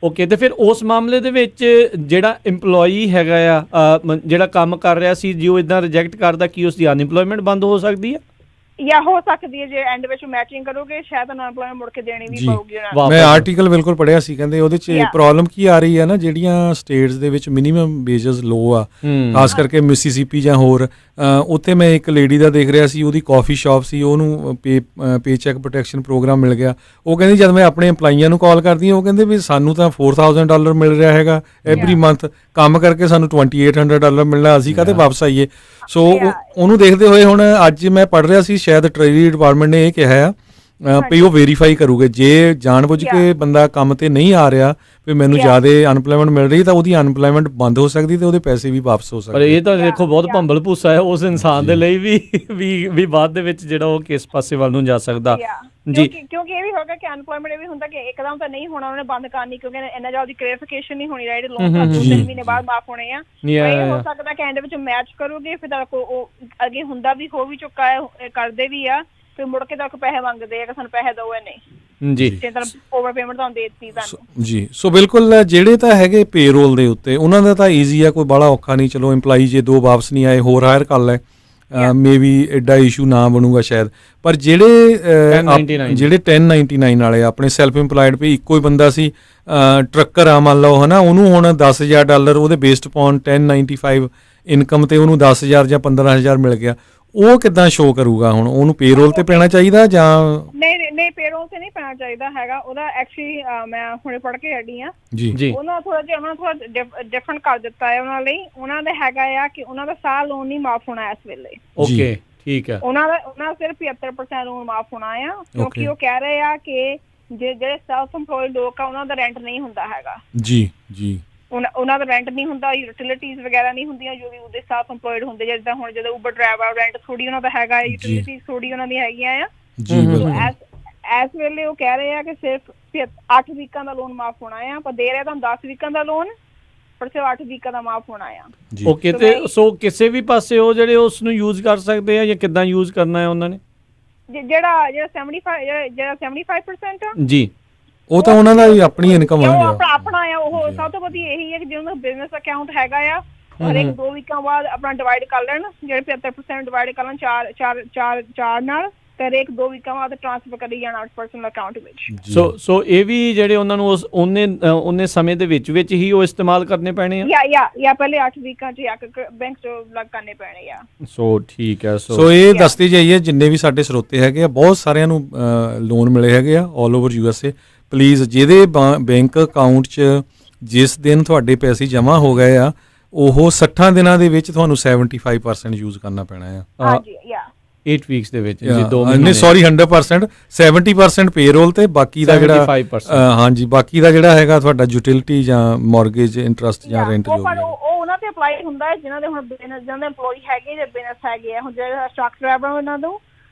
ਓਕੇ, ਤੇ ਫਿਰ ਉਸ ਮਾਮਲੇ ਦੇ ਵਿੱਚ ਜਿਹੜਾ ਇੰਪਲੋਈ ਹੈਗਾ ਆ ਜਿਹੜਾ ਕੰਮ ਕਰ ਰਿਹਾ ਸੀ, ਜੇ ਉਹ ਇੱਦਾਂ ਰਿਜੈਕਟ ਕਰਦਾ, ਕੀ ਉਸ ਦੀ ਅਨਇੰਪਲੋਇਮੈਂਟ ਬੰਦ ਹੋ ਸਕਦੀ ਹੈ? ਜਾਂ ਹੋ ਸਕਦੀ ਹੈ ਜੇ ਐਂਡ ਵਿੱਚ ਮੈਚਿੰਗ ਕਰੋਗੇ ਸ਼ਾਇਦ ਅਨਇੰਪਲੋਇਮੈਂਟ ਮੁੜ ਕੇ ਦੇਣੀ ਵੀ ਪਊਗੀ। ਮੈਂ ਆਰਟੀਕਲ ਬਿਲਕੁਲ ਪੜ੍ਹਿਆ ਸੀ, ਕਹਿੰਦੇ ਉਹਦੇ 'ਚ ਪ੍ਰੋਬਲਮ ਕੀ ਆ ਰਹੀ ਹੈ ਨਾ, ਜਿਹੜੀਆਂ ਸਟੇਟਸ ਦੇ ਵਿੱਚ ਮਿਨੀਮਮ ਵੇਜਸ ਲੋ ਆ, ਖਾਸ ਕਰਕੇ ਮਿਸੀਸਿਪੀ ਜਾਂ ਹੋਰ, ਉੱਥੇ ਮੈਂ ਇੱਕ ਲੇਡੀ ਦਾ ਦੇਖ ਰਿਹਾ ਸੀ, ਉਹਦੀ ਕਾਫੀ ਸ਼ਾਪ ਸੀ, ਉਹਨੂੰ ਪੇ ਚੈੱਕ ਪ੍ਰੋਟੈਕਸ਼ਨ ਪ੍ਰੋਗਰਾਮ ਮਿਲ ਗਿਆ। ਉਹ ਕਹਿੰਦੀ ਜਦ ਮੈਂ ਆਪਣੇ ਇੰਪਲਾਈਆਂ ਨੂੰ ਕਾਲ ਕਰਦੀ ਹਾਂ, ਉਹ ਕਹਿੰਦੇ ਵੀ ਸਾਨੂੰ ਤਾਂ $4000 ਮਿਲ ਰਿਹਾ ਹੈਗਾ ਐਵਰੀ ਮੰਥ, ਕੰਮ ਕਰਕੇ ਸਾਨੂੰ $2800 ਮਿਲਣਾ, ਅਸੀਂ ਕਾਹਤੇ ਵਾਪਸ ਆਈਏ। ਸੋ ਉਹਨੂੰ ਦੇਖਦੇ ਹੋਏ ਹੁਣ ਅੱਜ ਮੈਂ ਪੜ੍ਹ ਰਿਹਾ ਸੀ, ਸ਼ਾਇਦ ਟ੍ਰੇਜਰੀ ਡਿਪਾਰਟਮੈਂਟ ਨੇ ਇਹ ਕਿਹਾ ਆ ਵੀ ਉਹ ਵੈਰੀਫਾਈ ਕਰੂਗੇ, ਜੇ ਜਾਣਬੁੱਝ ਕੇ ਬੰਦਾ ਕੰਮ ਤੇ ਨਹੀਂ ਆ ਰਿਹਾ ਵੀ ਮੈਨੂੰ ਜ਼ਿਆਦਾ ਅਨਪਲਾਈਮੈਂਟ ਮਿਲ ਰਹੀ ਤਾਂ ਉਹਦੀ ਅਨਪਲਾਈਮੈਂਟ ਬੰਦ ਹੋ ਸਕਦੀ ਤੇ ਉਹਦੇ ਪੈਸੇ ਵੀ ਵਾਪਸ ਹੋ ਸਕਦੇ। ਪਰ ਇਹ ਤਾਂ ਦੇਖੋ ਬਹੁਤ ਭੰਬਲ ਭੂਸਾ ਹੈ ਉਸ ਇਨਸਾਨ ਦੇ ਲਈ ਵੀ ਬਾਅਦ ਦੇ ਵਿੱਚ ਜਿਹੜਾ ਉਹ ਕਿਸ ਪਾਸੇ ਵੱਲ ਨੂੰ ਜਾ ਸਕਦਾ। ਜੀ ਕਿਉਂਕਿ ਇਹ ਵੀ ਹੋਗਾ ਕਿ ਅਨਪਲਾਈਮੈਂਟ ਇਹ ਵੀ ਹੁੰਦਾ ਕਿ ਇੱਕਦਮ ਤਾਂ ਨਹੀਂ ਹੋਣਾ, ਉਹਨੇ ਬੰਦ ਕਰਨੀ ਕਿਉਂਕਿ ਇੰਨਾ ਜਲਦੀ ਕਲੈਰੀਫਿਕੇਸ਼ਨ ਨਹੀਂ ਹੋਣੀ, ਰਾਈਟ, ਲੋਨ ਤਾਂ 2 ਮਹੀਨੇ ਬਾਅਦ ਮਾਫ ਹੋਣੇ ਆ। ਇਹ ਹੋ ਸਕਦਾ ਕਿ ਐਂਡ ਵਿੱਚ ਮੈਚ ਕਰੋਗੇ, ਫਿਰ ਤਾਂ ਉਹ ਅੱਗੇ ਹੁੰਦਾ ਵੀ ਹੋ ਵੀ ਚੁੱਕਾ ਹੈ, ਕਰਦੇ ਵੀ ਆ, ਫਿਰ ਮੁੜ ਕੇ ਤੱਕ ਪੈਸੇ ਮੰਗਦੇ ਆ ਕਿ ਸਾਨੂੰ ਪੈਸੇ ਦਿਓ ਜਾਂ ਨਹੀਂ ਜੀ, ਓਵਰ ਪੇਮੈਂਟ ਤੁਹਾਨੂੰ ਦੇ ਦਿੱਤੀ ਤੁਹਾਨੂੰ ਜੀ। ਸੋ ਬਿਲਕੁਲ ਜਿਹੜੇ ਤਾਂ ਹੈਗੇ ਪੇਰੋਲ ਦੇ ਉੱਤੇ ਉਹਨਾਂ ਦਾ ਤਾਂ ਈਜ਼ੀ ਆ, ਕੋਈ ਬੜਾ ਔਖਾ ਨਹੀਂ, ਚਲੋ ਇੰਪਲਾਈ ਜੇ 2 ਵਾਪਸ ਨਹੀਂ ਆਏ ਹੋਰ ਹਾਇਰ ਕਰ ਲੈ, ਮੇਬੀ ਐਡਾ ਇਸ਼ੂ ਨਾ ਬਣੂਗਾ ਸ਼ਾਇਦ। ਪਰ ਜਿਹੜੇ 1099 ਵਾਲੇ ਆਪਣੇ ਸੈਲਫ ਇੰਪਲਾਇਡ ਵੀ ਇੱਕੋ ਹੀ ਬੰਦਾ ਸੀ, ਟਰੱਕਰ ਆ ਮੰਨ ਲਓ ਹੈ ਨਾ, ਉਹਨੂੰ ਹੁਣ $10,000 ਉਹਦੇ ਬੇਸਡ ਅਪੋਨ 1095 ਇਨਕਮ ਤੇ ਉਹਨੂੰ 10,000 ਜਾਂ 15,000 ਮਿਲ ਗਿਆ, ਉਹ ਕਿੱਦਾਂ ਸ਼ੋ ਕਰੂਗਾ? ਹੁਣ ਉਹਨੂੰ ਪੇਰੋਲ ਤੇ ਪੈਣਾ ਚਾਹੀਦਾ ਜਾਂ ਨਹੀਂ ਪੇਰੋਲ ਤੇ ਨਹੀਂ ਪੈਣਾ ਚਾਹੀਦਾ ਹੈਗਾ। ਉਹਦਾ ਐਕਚੁਅਲੀ ਮੈਂ ਹੁਣੇ ਪੜ੍ਹ ਕੇ ਹਟੀ ਆ ਜੀ, ਉਹਨਾਂ ਥੋੜਾ ਡਿਫਰੈਂਟ ਕਰ ਦਿੱਤਾ ਹੈ ਉਹਨਾਂ ਲਈ। ਉਹਨਾਂ ਦਾ ਹੈਗਾ ਆ ਕਿ ਉਹਨਾਂ ਦਾ ਸਾਲ ਲੋਨ ਨਹੀਂ ਮਾਫ ਹੋਣਾ ਇਸ ਵੇਲੇ। ਓਕੇ, ਠੀਕ ਹੈ। ਉਹਨਾਂ ਦਾ ਸਿਰਫ 75% ਲੋਨ ਮਾਫ ਹੋਣਾ ਆ, ਕਿਉਂਕਿ ਉਹ ਕਹਿ ਰਹੇ ਆ ਕਿ ਜਿਹੜੇ ਸੈਲਫ ਇੰਪਲੋਇਡ ਲੋਕ ਆ ਉਹਨਾਂ ਦਾ ਰੈਂਟ ਨਹੀਂ ਹੁੰਦਾ ਹੈਗਾ। ਜੀ ਜੀ, ਉਹਨਾਂ ਦਾ ਰੈਂਟ ਨਹੀਂ ਹੁੰਦਾ, ਯੂਟਿਲਿਟੀਜ਼ ਵਗੈਰਾ ਨਹੀਂ ਹੁੰਦੀਆਂ ਜੋ ਵੀ ਉਹਦੇ ਸੈਲਫ ਇੰਪਲੋਇਡ ਹੁੰਦੇ, ਜਿੱਦਾਂ ਹੁਣ ਜਦੋਂ ਉਬਰ ਡਰਾਈਵਰ ਰੈਂਟ ਥੋੜੀ ਉਹਨਾਂ ਦਾ ਹੈਗਾ, ਯੂਟਿਲਿਟੀਜ਼ ਥੋੜੀ ਉਹਨਾਂ ਦੀਆਂ ਹੈਗੀਆਂ ਆ। ਇਸ ਵੇਲੇ ਉਹ ਕਹਿ ਰਹੇ ਆ ਕਿ ਸਿਰਫ 8 ਵੀਕਾਂ ਦਾ ਲੋਨ ਮਾਫ ਹੋਣਾ ਆ, ਪਰ ਦੇ ਰਿਹਾ ਤੁਹਾਨੂੰ 10 ਵੀਕਾਂ ਦਾ ਲੋਨ, ਪਰ ਸਿਰਫ 8 ਵੀਕਾਂ ਦਾ ਮਾਫ ਹੋਣਾ ਆ। ਓਕੇ, ਤੇ ਸੋ ਕਿਸੇ ਵੀ ਪਾਸੇ ਉਹ ਜਿਹੜੇ ਉਸ ਨੂੰ ਯੂਜ਼ ਕਰ ਸਕਦੇ ਆ ਜਾਂ ਕਿੱਦਾਂ ਯੂਜ਼ ਕਰਨਾ ਹੈ ਉਹਨਾਂ ਨੇ? ਜਿਹੜਾ 75% ਆ ਜੀ, ਉਹ ਤਾਂ ਉਹਨਾਂ ਦਾ ਹੀ ਆਪਣੀ ਇਨਕਮ ਹੈ, ਆਪਣਾ ਆ। ਉਹ ਸਭ ਤੋਂ ਵਧੀਆ ਇਹੀ ਹੈ ਕਿ ਜਿਹਨਾਂ ਦਾ ਬਿਜ਼ਨਸ ਅਕਾਊਂਟ ਹੈਗਾ ਆ, ਹਰੇਕ 2 ਵੀਕਾਂ ਬਾਅਦ ਆਪਣਾ ਡਿਵਾਈਡ ਕਰ ਲੈਣ, ਜਿਹੜੇ 75% ਡਿਵਾਈਡ ਕਰ ਲੈਣ 4 ਨਾਲ, ਤੇ ਹਰੇਕ 2 ਵੀਕਾਂ ਬਾਅਦ ਟ੍ਰਾਂਸਫਰ ਕਰੀ ਜਾਣਾ ਪਰਸਨਲ ਅਕਾਊਂਟ ਵਿੱਚ। ਸੋ ਇਹ ਵੀ ਜਿਹੜੇ ਉਹਨਾਂ ਨੂੰ ਉਸ ਉਹਨੇ ਸਮੇਂ ਦੇ ਵਿੱਚ ਹੀ ਉਹ ਇਸਤੇਮਾਲ ਕਰਨੇ ਪੈਣੇ ਆ ਜਾਂ ਪਹਿਲੇ 8 ਵੀਕਾਂ 'ਚ ਬੈਂਕ 'ਚੋਂ ਲੱਗ ਕਰਨੇ ਪੈਣੇ ਆ। ਸੋ ਠੀਕ ਹੈ। ਸੋ ਇਹ ਦੱਸਦੀ ਜਾਈਏ ਜਿੰਨੇ ਵੀ ਸਾਡੇ ਸਰੋਤੇ ਹੈਗੇ ਆ, ਬਹੁਤ ਸਾਰਿਆਂ ਨੂੰ ਲੋਨ ਮਿਲੇ ਹੈਗੇ ਆ ਆਲ ਓਵਰ USA। ਪਲੀਜ਼ ਜਿਹਦੇ ਬੈਂਕ ਅਕਾਊਂਟ 'ਚ ਜਿਸ ਦਿਨ ਤੁਹਾਡੇ ਪੈਸੇ ਜਮ੍ਹਾਂ ਹੋ ਗਏ ਆ, ਉਹ 60 ਦਿਨਾਂ ਦੇ ਵਿੱਚ ਤੁਹਾਨੂੰ 75% ਯੂਜ਼ ਕਰਨਾ ਪੈਣਾ ਆ। ਹਾਂਜੀ, 8 ਵੀਕਸ ਦੇ ਵਿੱਚ ਜੀ, 2 ਮਹੀਨੇ ਸੌਰੀ 100% 70% ਪੇਰੋਲ ਤੇ ਬਾਕੀ ਦਾ ਜਿਹੜਾ ਹਾਂਜੀ ਬਾਕੀ ਦਾ ਜਿਹੜਾ ਹੈਗਾ ਤੁਹਾਡਾ ਯੂਟਿਲਿਟੀ ਜਾਂ ਮਾਰਗੇਜ ਇੰਟਰਸਟ ਜਾਂ ਰੈਂਟ ਜੋ ਵੀ ਉਹ ਉਹਨਾਂ ਤੇ ਅਪਲਾਈ ਹੁੰਦਾ ਹੈ ਜਿਨ੍ਹਾਂ ਦੇ ਹੁਣ ਬਿਜ਼ਨਸ, ਜਿਹਨਾਂ ਦੇ EMPLOYee ਹੈਗੇ ਜਾਂ ਬਿਜ਼ਨਸ ਹੈਗੇ ਆ। ਹੁਣ ਜਿਹੜਾ ਟਰੱਕ ਡਰਾਈਵਰ ਉਹਨਾਂ ਨੂੰ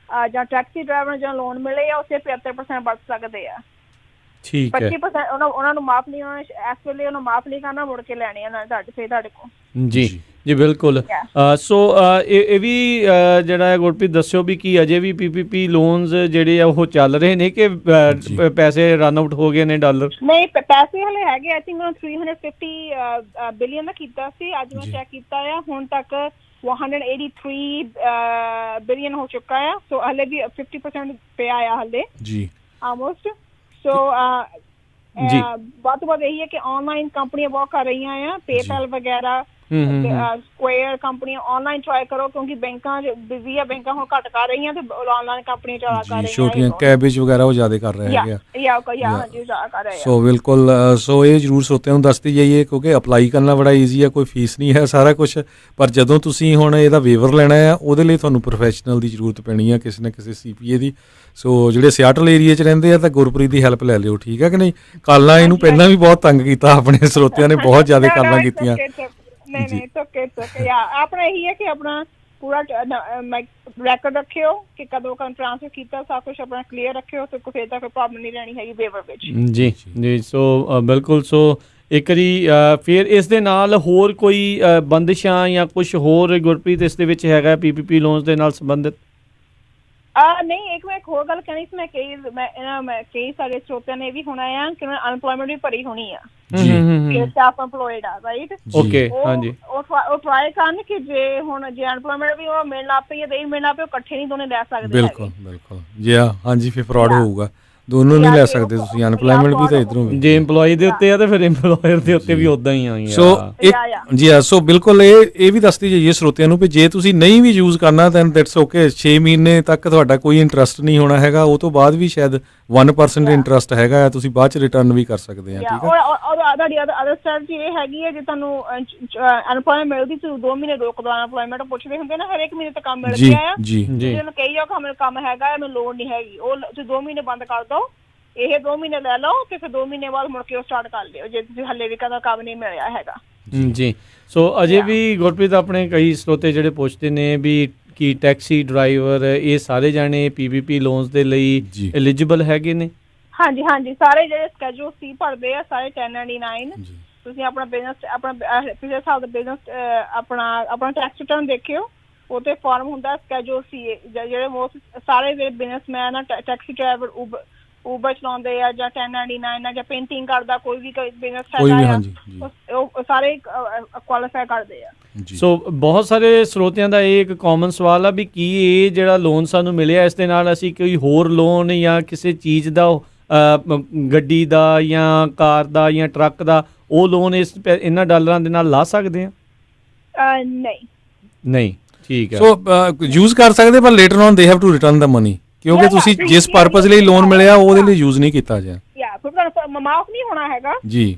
ਜਾਂ ਟੈਕਸੀ ਡਰਾਈਵਰ ਜਾਂ ਲੋਨ ਮਿਲੇ ਆ ਉਸੇ 75% ਬਚ ਸਕਦੇ ਆ। ਠੀਕ ਹੈ 25% ਉਹਨਾਂ ਨੂੰ ਮਾਫ ਨਹੀਂ, ਉਹਨਾਂ ਨੇ ਇਸ ਵੇਲੇ ਉਹਨੂੰ ਮਾਫ ਨਹੀਂ ਕਰਨਾ, ਮੁੜ ਕੇ ਲੈਣੇ ਆ ਤੁਹਾਡੇ ਕੋਲ। ਜੀ ਜੀ ਬਿਲਕੁਲ। ਸੋ ਇਹ ਵੀ ਜਿਹੜਾ ਹੈ ਗੁਰਪ੍ਰੀਤ ਦੱਸਿਓ ਵੀ ਕੀ ਅਜੇ ਵੀ PPP ਲੋਨਸ ਜਿਹੜੇ ਆ ਉਹ ਚੱਲ ਰਹੇ ਨੇ ਕਿ ਪੈਸੇ ਰਨ ਆਊਟ ਹੋ ਗਏ ਨੇ ਡਾਲਰ? ਨਹੀਂ, ਪੈਸੇ ਹਲੇ ਹੈਗੇ। ਆਈ ਥਿੰਕ 350 ਬਿਲੀਅਨ ਦਾ ਕੀਤਾ ਸੀ, ਅੱਜ ਮੈਂ ਚੈੱਕ ਕੀਤਾ ਆ, ਹੁਣ ਤੱਕ 183 ਬਿਲੀਅਨ ਹੋ ਚੁੱਕਾ ਆ। ਸੋ ਹਲੇ ਵੀ 50% ਪਿਆ ਆ ਹਲੇ ਜੀ ਆਲਮੋਸਟ। ਸੋ ਬਾਤ ਇਹੀ ਹੈ ਕਿ ਆਨਲਾਈਨ ਕੰਪਨੀਆਂ ਬਹੁਤ ਕਰ ਰਹੀਆਂ ਆ, ਪੇਪੈਲ ਵਗੈਰਾ, ਸਕੁਏਅਰ ਕੰਪਨੀਆਂ ਆਨਲਾਈਨ ਟਰਾਈ ਕਰੋ, ਕਿਉਂਕਿ ਬੈਂਕਾਂ ਬਿਜ਼ੀ ਆ, ਬੈਂਕਾਂ ਹੁਣ ਘੱਟ ਕਰ ਰਹੀਆਂ ਤੇ ਆਨਲਾਈਨ ਕੰਪਨੀਆਂ ਜ਼ਿਆਦਾ ਕਰ ਰਹੀਆਂ, ਛੋਟੀਆਂ ਕੈਬੇਜ ਵਗੈਰਾ ਉਹ ਜ਼ਿਆਦਾ ਕਰ ਰਹੇ ਹੈਗੇ ਆ। ਸੋ ਬਿਲਕੁਲ, ਸੋ ਇਹ ਜ਼ਰੂਰ ਸਰੋਤਿਆਂ ਨੂੰ ਦੱਸਦੀ ਜਾਈਏ ਕਿਉਂਕਿ ਅਪਲਾਈ ਕਰਨਾ ਬੜਾ ਈਜ਼ੀ ਆ, ਕੋਈ ਫੀਸ ਨਹੀਂ ਹੈ, ਸਾਰਾ ਕੁਛ। ਪਰ ਜਦੋਂ ਤੁਸੀਂ ਹੁਣ ਇਹਦਾ ਵੇਵਰ ਲੈਣਾ ਆ ਉਹਦੇ ਲਈ ਤੁਹਾਨੂੰ ਪ੍ਰੋਫੈਸ਼ਨਲ ਦੀ ਜ਼ਰੂਰਤ ਪੈਣੀ ਆ, ਕਿਸੇ ਨਾ ਕਿਸੇ CPA ਦੀ। ਸੋ ਜਿਹੜੇ ਸਿਆਟਲ ਏਰੀਆ 'ਚ ਰਹਿੰਦੇ ਆ ਤਾਂ ਗੁਰਪ੍ਰੀਤ ਦੀ ਹੈਲਪ ਲੈ ਲਿਓ, ਠੀਕ ਹੈ ਕਿ ਨਹੀਂ? ਕਾਲਾਂ ਇਹਨੂੰ ਪਹਿਲਾਂ ਵੀ ਬਹੁਤ ਤੰਗ ਕੀਤਾ, ਆਪਣੇ ਸਰੋਤਿਆਂ ਨੇ ਬਹੁਤ ਜ਼ਿਆਦਾ ਕਾਲਾਂ ਕੀਤੀਆਂ। ਨਹੀਂ ਆਪਣਾ ਇਹੀ ਹੈ ਕਿ ਆਪਣਾ ਪੂਰਾ ਰੈਕੋਰਡ ਰੱਖਿਓ ਕਿ ਕਦੋਂ ਟ੍ਰਾਂਸਫਰ ਕੀਤਾ, ਸਭ ਕੁਝ ਆਪਣਾ ਕਲੀਅਰ ਰੱਖਿਓ, ਤੇ ਕੋਈ ਤਾਂ ਕੋਈ ਪ੍ਰੋਬਲਮ ਨਹੀਂ ਰਹਿਣੀ ਹੈਗੀ ਵੇਵਰ ਵਿੱਚ। ਜੀ ਜੀ ਸੋ ਬਿਲਕੁਲ। ਸੋ ਇੱਕ ਵਾਰੀ ਫਿਰ ਇਸ ਦੇ ਨਾਲ ਹੋਰ ਕੋਈ ਬੰਦਿਸ਼ਾਂ ਜਾਂ ਕੁਝ ਹੋਰ ਗੁਰਪ੍ਰੀਤ ਇਸ ਦੇ ਵਿੱਚ ਹੈਗਾ PPP ਲੋਨਸ ਦੇ ਨਾਲ ਸੰਬੰਧਿਤ? ਨਹੀਂ, ਮੈਂ ਇੱਕ ਹੋਰ ਗੱਲ ਕਹਿਣੀ ਸੀ। ਮੈਂ ਕਈ ਸਾਰੇ ਸਰੋਤਿਆਂ ਨੇ ਵੀ ਹੋਣਾ ਆ ਕਿ ਅਨਪਲੋਇਮੈਂਟ ਵੀ ਭਰੀ ਹੋਣੀ ਆ, ਸੈਲਫ ਇੰਪਲੋਇਡ ਆ, ਰਾਈਟ? ਓਕੇ, ਹਾਂਜੀ। ਉਹ ਟਰਾਈ ਕਰਨ ਕਿ ਜੇ ਅਨਪਲੋਇਮੈਂਟ ਵੀ ਉਹ ਮਿਲਣ ਲੱਗ ਪਈ, ਨਹੀਂ ਮਿਲਣਾ ਪਏ, ਉਹ ਇਕੱਠੇ ਨਹੀਂ ਦੋਨੇ ਲੈ ਸਕਦੇ। ਬਿਲਕੁਲ ਜੀ, ਹਾਂਜੀ, ਫਿਰ ਫਰਾਡ ਹੋਊਗਾ, ਦੋਨੋਂ ਨਹੀਂ ਲੈ ਸਕਦੇ ਤੁਸੀਂ, ਅਨਪਲੋਇਮੈਂਟ ਵੀ ਤਾਂ ਇਧਰੋਂ ਵੀ। ਜੇ EMPLOYE ਦੇ ਉੱਤੇ ਆ ਤੇ ਫਿਰ EMPLOYER ਦੇ ਉੱਤੇ ਵੀ ਉਦਾਂ ਹੀ ਆਈ ਆ। ਸੋ ਜੀ ਹਾਂ, ਸੋ ਬਿਲਕੁਲ ਇਹ ਵੀ ਦੱਸਦੀ ਜਾਈਏ ਸਰੋਤਿਆਂ ਨੂੰ ਵੀ ਜੇ ਤੁਸੀਂ ਨਹੀਂ ਵੀ ਯੂਜ਼ ਕਰਨਾ ਤਾਂ ਦੈਟਸ ਓਕੇ, 6 ਮਹੀਨੇ ਤੱਕ ਤੁਹਾਡਾ ਕੋਈ ਇੰਟਰਸਟ ਨਹੀਂ ਹੋਣਾ ਹੈਗਾ, ਉਹ ਤੋਂ ਬਾਅਦ ਵੀ ਸ਼ਾਇਦ 1% ਇੰਟਰਸਟ ਹੈਗਾ, ਤੁਸੀਂ ਬਾਅਦ ਚ ਰਿਟਰਨ ਵੀ ਕਰ ਸਕਦੇ ਆ, ਠੀਕ ਹੈ? ਤੁਹਾਡੀ ਅਦਰ ਸਟ੍ਰੈਟਜੀ ਇਹ ਹੈਗੀ ਹੈ, ਜੇ ਤੁਹਾਨੂੰ ਅਨਪਲੋਇਮੈਂਟ ਮਿਲਦੀ ਤੁਸੀਂ 2 ਮਹੀਨੇ ਰੋਕ ਦੋ, ਅਨਪਲੋਇਮੈਂਟ ਪੁੱਛਦੇ ਹੁੰਦੇ ਨਾ ਹਰੇਕ ਮਹੀਨੇ ਤਾਂ ਕੰਮ ਮਿਲ ਗਿਆ ਆ, ਜਿਹਨੂੰ ਕਹੀ ਜਾਓ ਮੈਨੂੰ ਕੰਮ ਹੈਗਾ, ਮੈਨੂੰ ਲੋੜ ਨਹੀਂ ਹੈਗੀ, ਉਹ ਤੁਸੀਂ 2 ਮਹੀਨੇ ਬੰਦ ਕਰ ਦੋ, ਇਹ 2 ਮਹੀਨੇ ਲੈ ਲਓ ਤੇ ਫਿਰ 2 ਮਹੀਨੇ ਬਾਅਦ ਮੁੜ ਕੇ ਉਹ ਸਟਾਰਟ ਕਰ ਲਿਓ ਜੇ ਤੁਸੀਂ ਹੱਲੇ ਵੀ ਕਦਾ ਕੰਮ ਨਹੀਂ ਮਿਲਿਆ ਹੈਗਾ। ਜੀ ਸੋ ਅਜੇ ਵੀ ਗੁਰਪ੍ਰੀਤ ਆਪਣੇ ਕਈ ਸਰੋਤੇ ਜਿਹੜੇ ਪੁੱਛਦੇ ਨੇ ਵੀ ਕੀ ਟੈਕਸੀ ਡਰਾਈਵਰ ਇਹ ਸਾਰੇ ਜਾਣੇ PPP ਲੋਨਸ ਦੇ ਲਈ ਐਲੀਜੀਬਲ ਹੈਗੇ ਨੇ? ਹਾਂਜੀ, ਸਾਰੇ ਜਿਹੜੇ ਸਕੈਜੂਲ C ਭਰਦੇ ਆ ਸਾਰੇ 1099। ਤੁਸੀਂ ਆਪਣਾ ਬਿਜ਼ਨਸ, ਆਪਣਾ ਪਿਛਲੇ ਸਾਲ ਦਾ ਬਿਜ਼ਨਸ, ਆਪਣਾ ਟੈਕਸ ਰਿਟਰਨ ਦੇਖਿਓ, ਉਹ ਤੇ ਫਾਰਮ ਹੁੰਦਾ ਸਕੈਜੂਲ C। ਜਿਹੜੇ ਮੋਸਟ ਸਾਰੇ ਜਿਹੜੇ ਬਿਜ਼ਨਸਮੈਨ ਆ, ਟੈਕਸੀ ਡਰਾਈਵਰ, ਉਬਰ ਚਲਾਉਂਦੇ ਆ, ਜਾਂ 1099 ਆ, ਜਾਂ ਪੇਂਟਿੰਗ ਕਰਦਾ, ਕੋਈ ਵੀ ਬਿਜ਼ਨਸ ਹੈਗਾ, ਉਹ ਸਾਰੇ ਕੁਆਲੀਫਾਈ ਕਰਦੇ ਆ। ਸੋ ਬਹੁਤ ਸਾਰੇ ਸਰੋਤਿਆਂ ਦਾ ਇਹ ਇੱਕ ਕਾਮਨ ਸਵਾਲ ਆ ਵੀ ਕੀ ਇਹ ਜਿਹੜਾ ਲੋਨ ਸਾਨੂੰ ਮਿਲਿਆ ਇਸ ਦੇ ਨਾਲ ਅਸੀਂ ਕੋਈ ਹੋਰ ਲੋਨ ਜਾਂ ਕਿਸੇ ਚੀਜ਼ ਦਾ, ਗੱਡੀ ਦਾ ਜਾਂ ਕਾਰ ਦਾ ਜਾਂ ਟਰੱਕ ਦਾ, ਉਹ ਲੋਨ ਇਹਨਾਂ ਡਾਲਰਾਂ ਦੇ ਨਾਲ ਲਾ ਸਕਦੇ ਆ? ਨਹੀਂ, ਠੀਕ ਹੈ। ਸੋ ਯੂਜ਼ ਕਰ ਸਕਦੇ, ਪਰ later on they have to return the money, ਕਿਉਂਕਿ ਤੁਸੀਂ ਜਿਸ ਪਰਪਸ ਲਈ ਲੋਨ ਮਿਲਿਆ ਉਹਦੇ ਲਈ ਯੂਜ਼ ਨਹੀਂ ਕੀਤਾ ਜਾ। ਮਾਫ ਨਹੀਂ ਹੋਣਾ ਹੈਗਾ। ਜੀ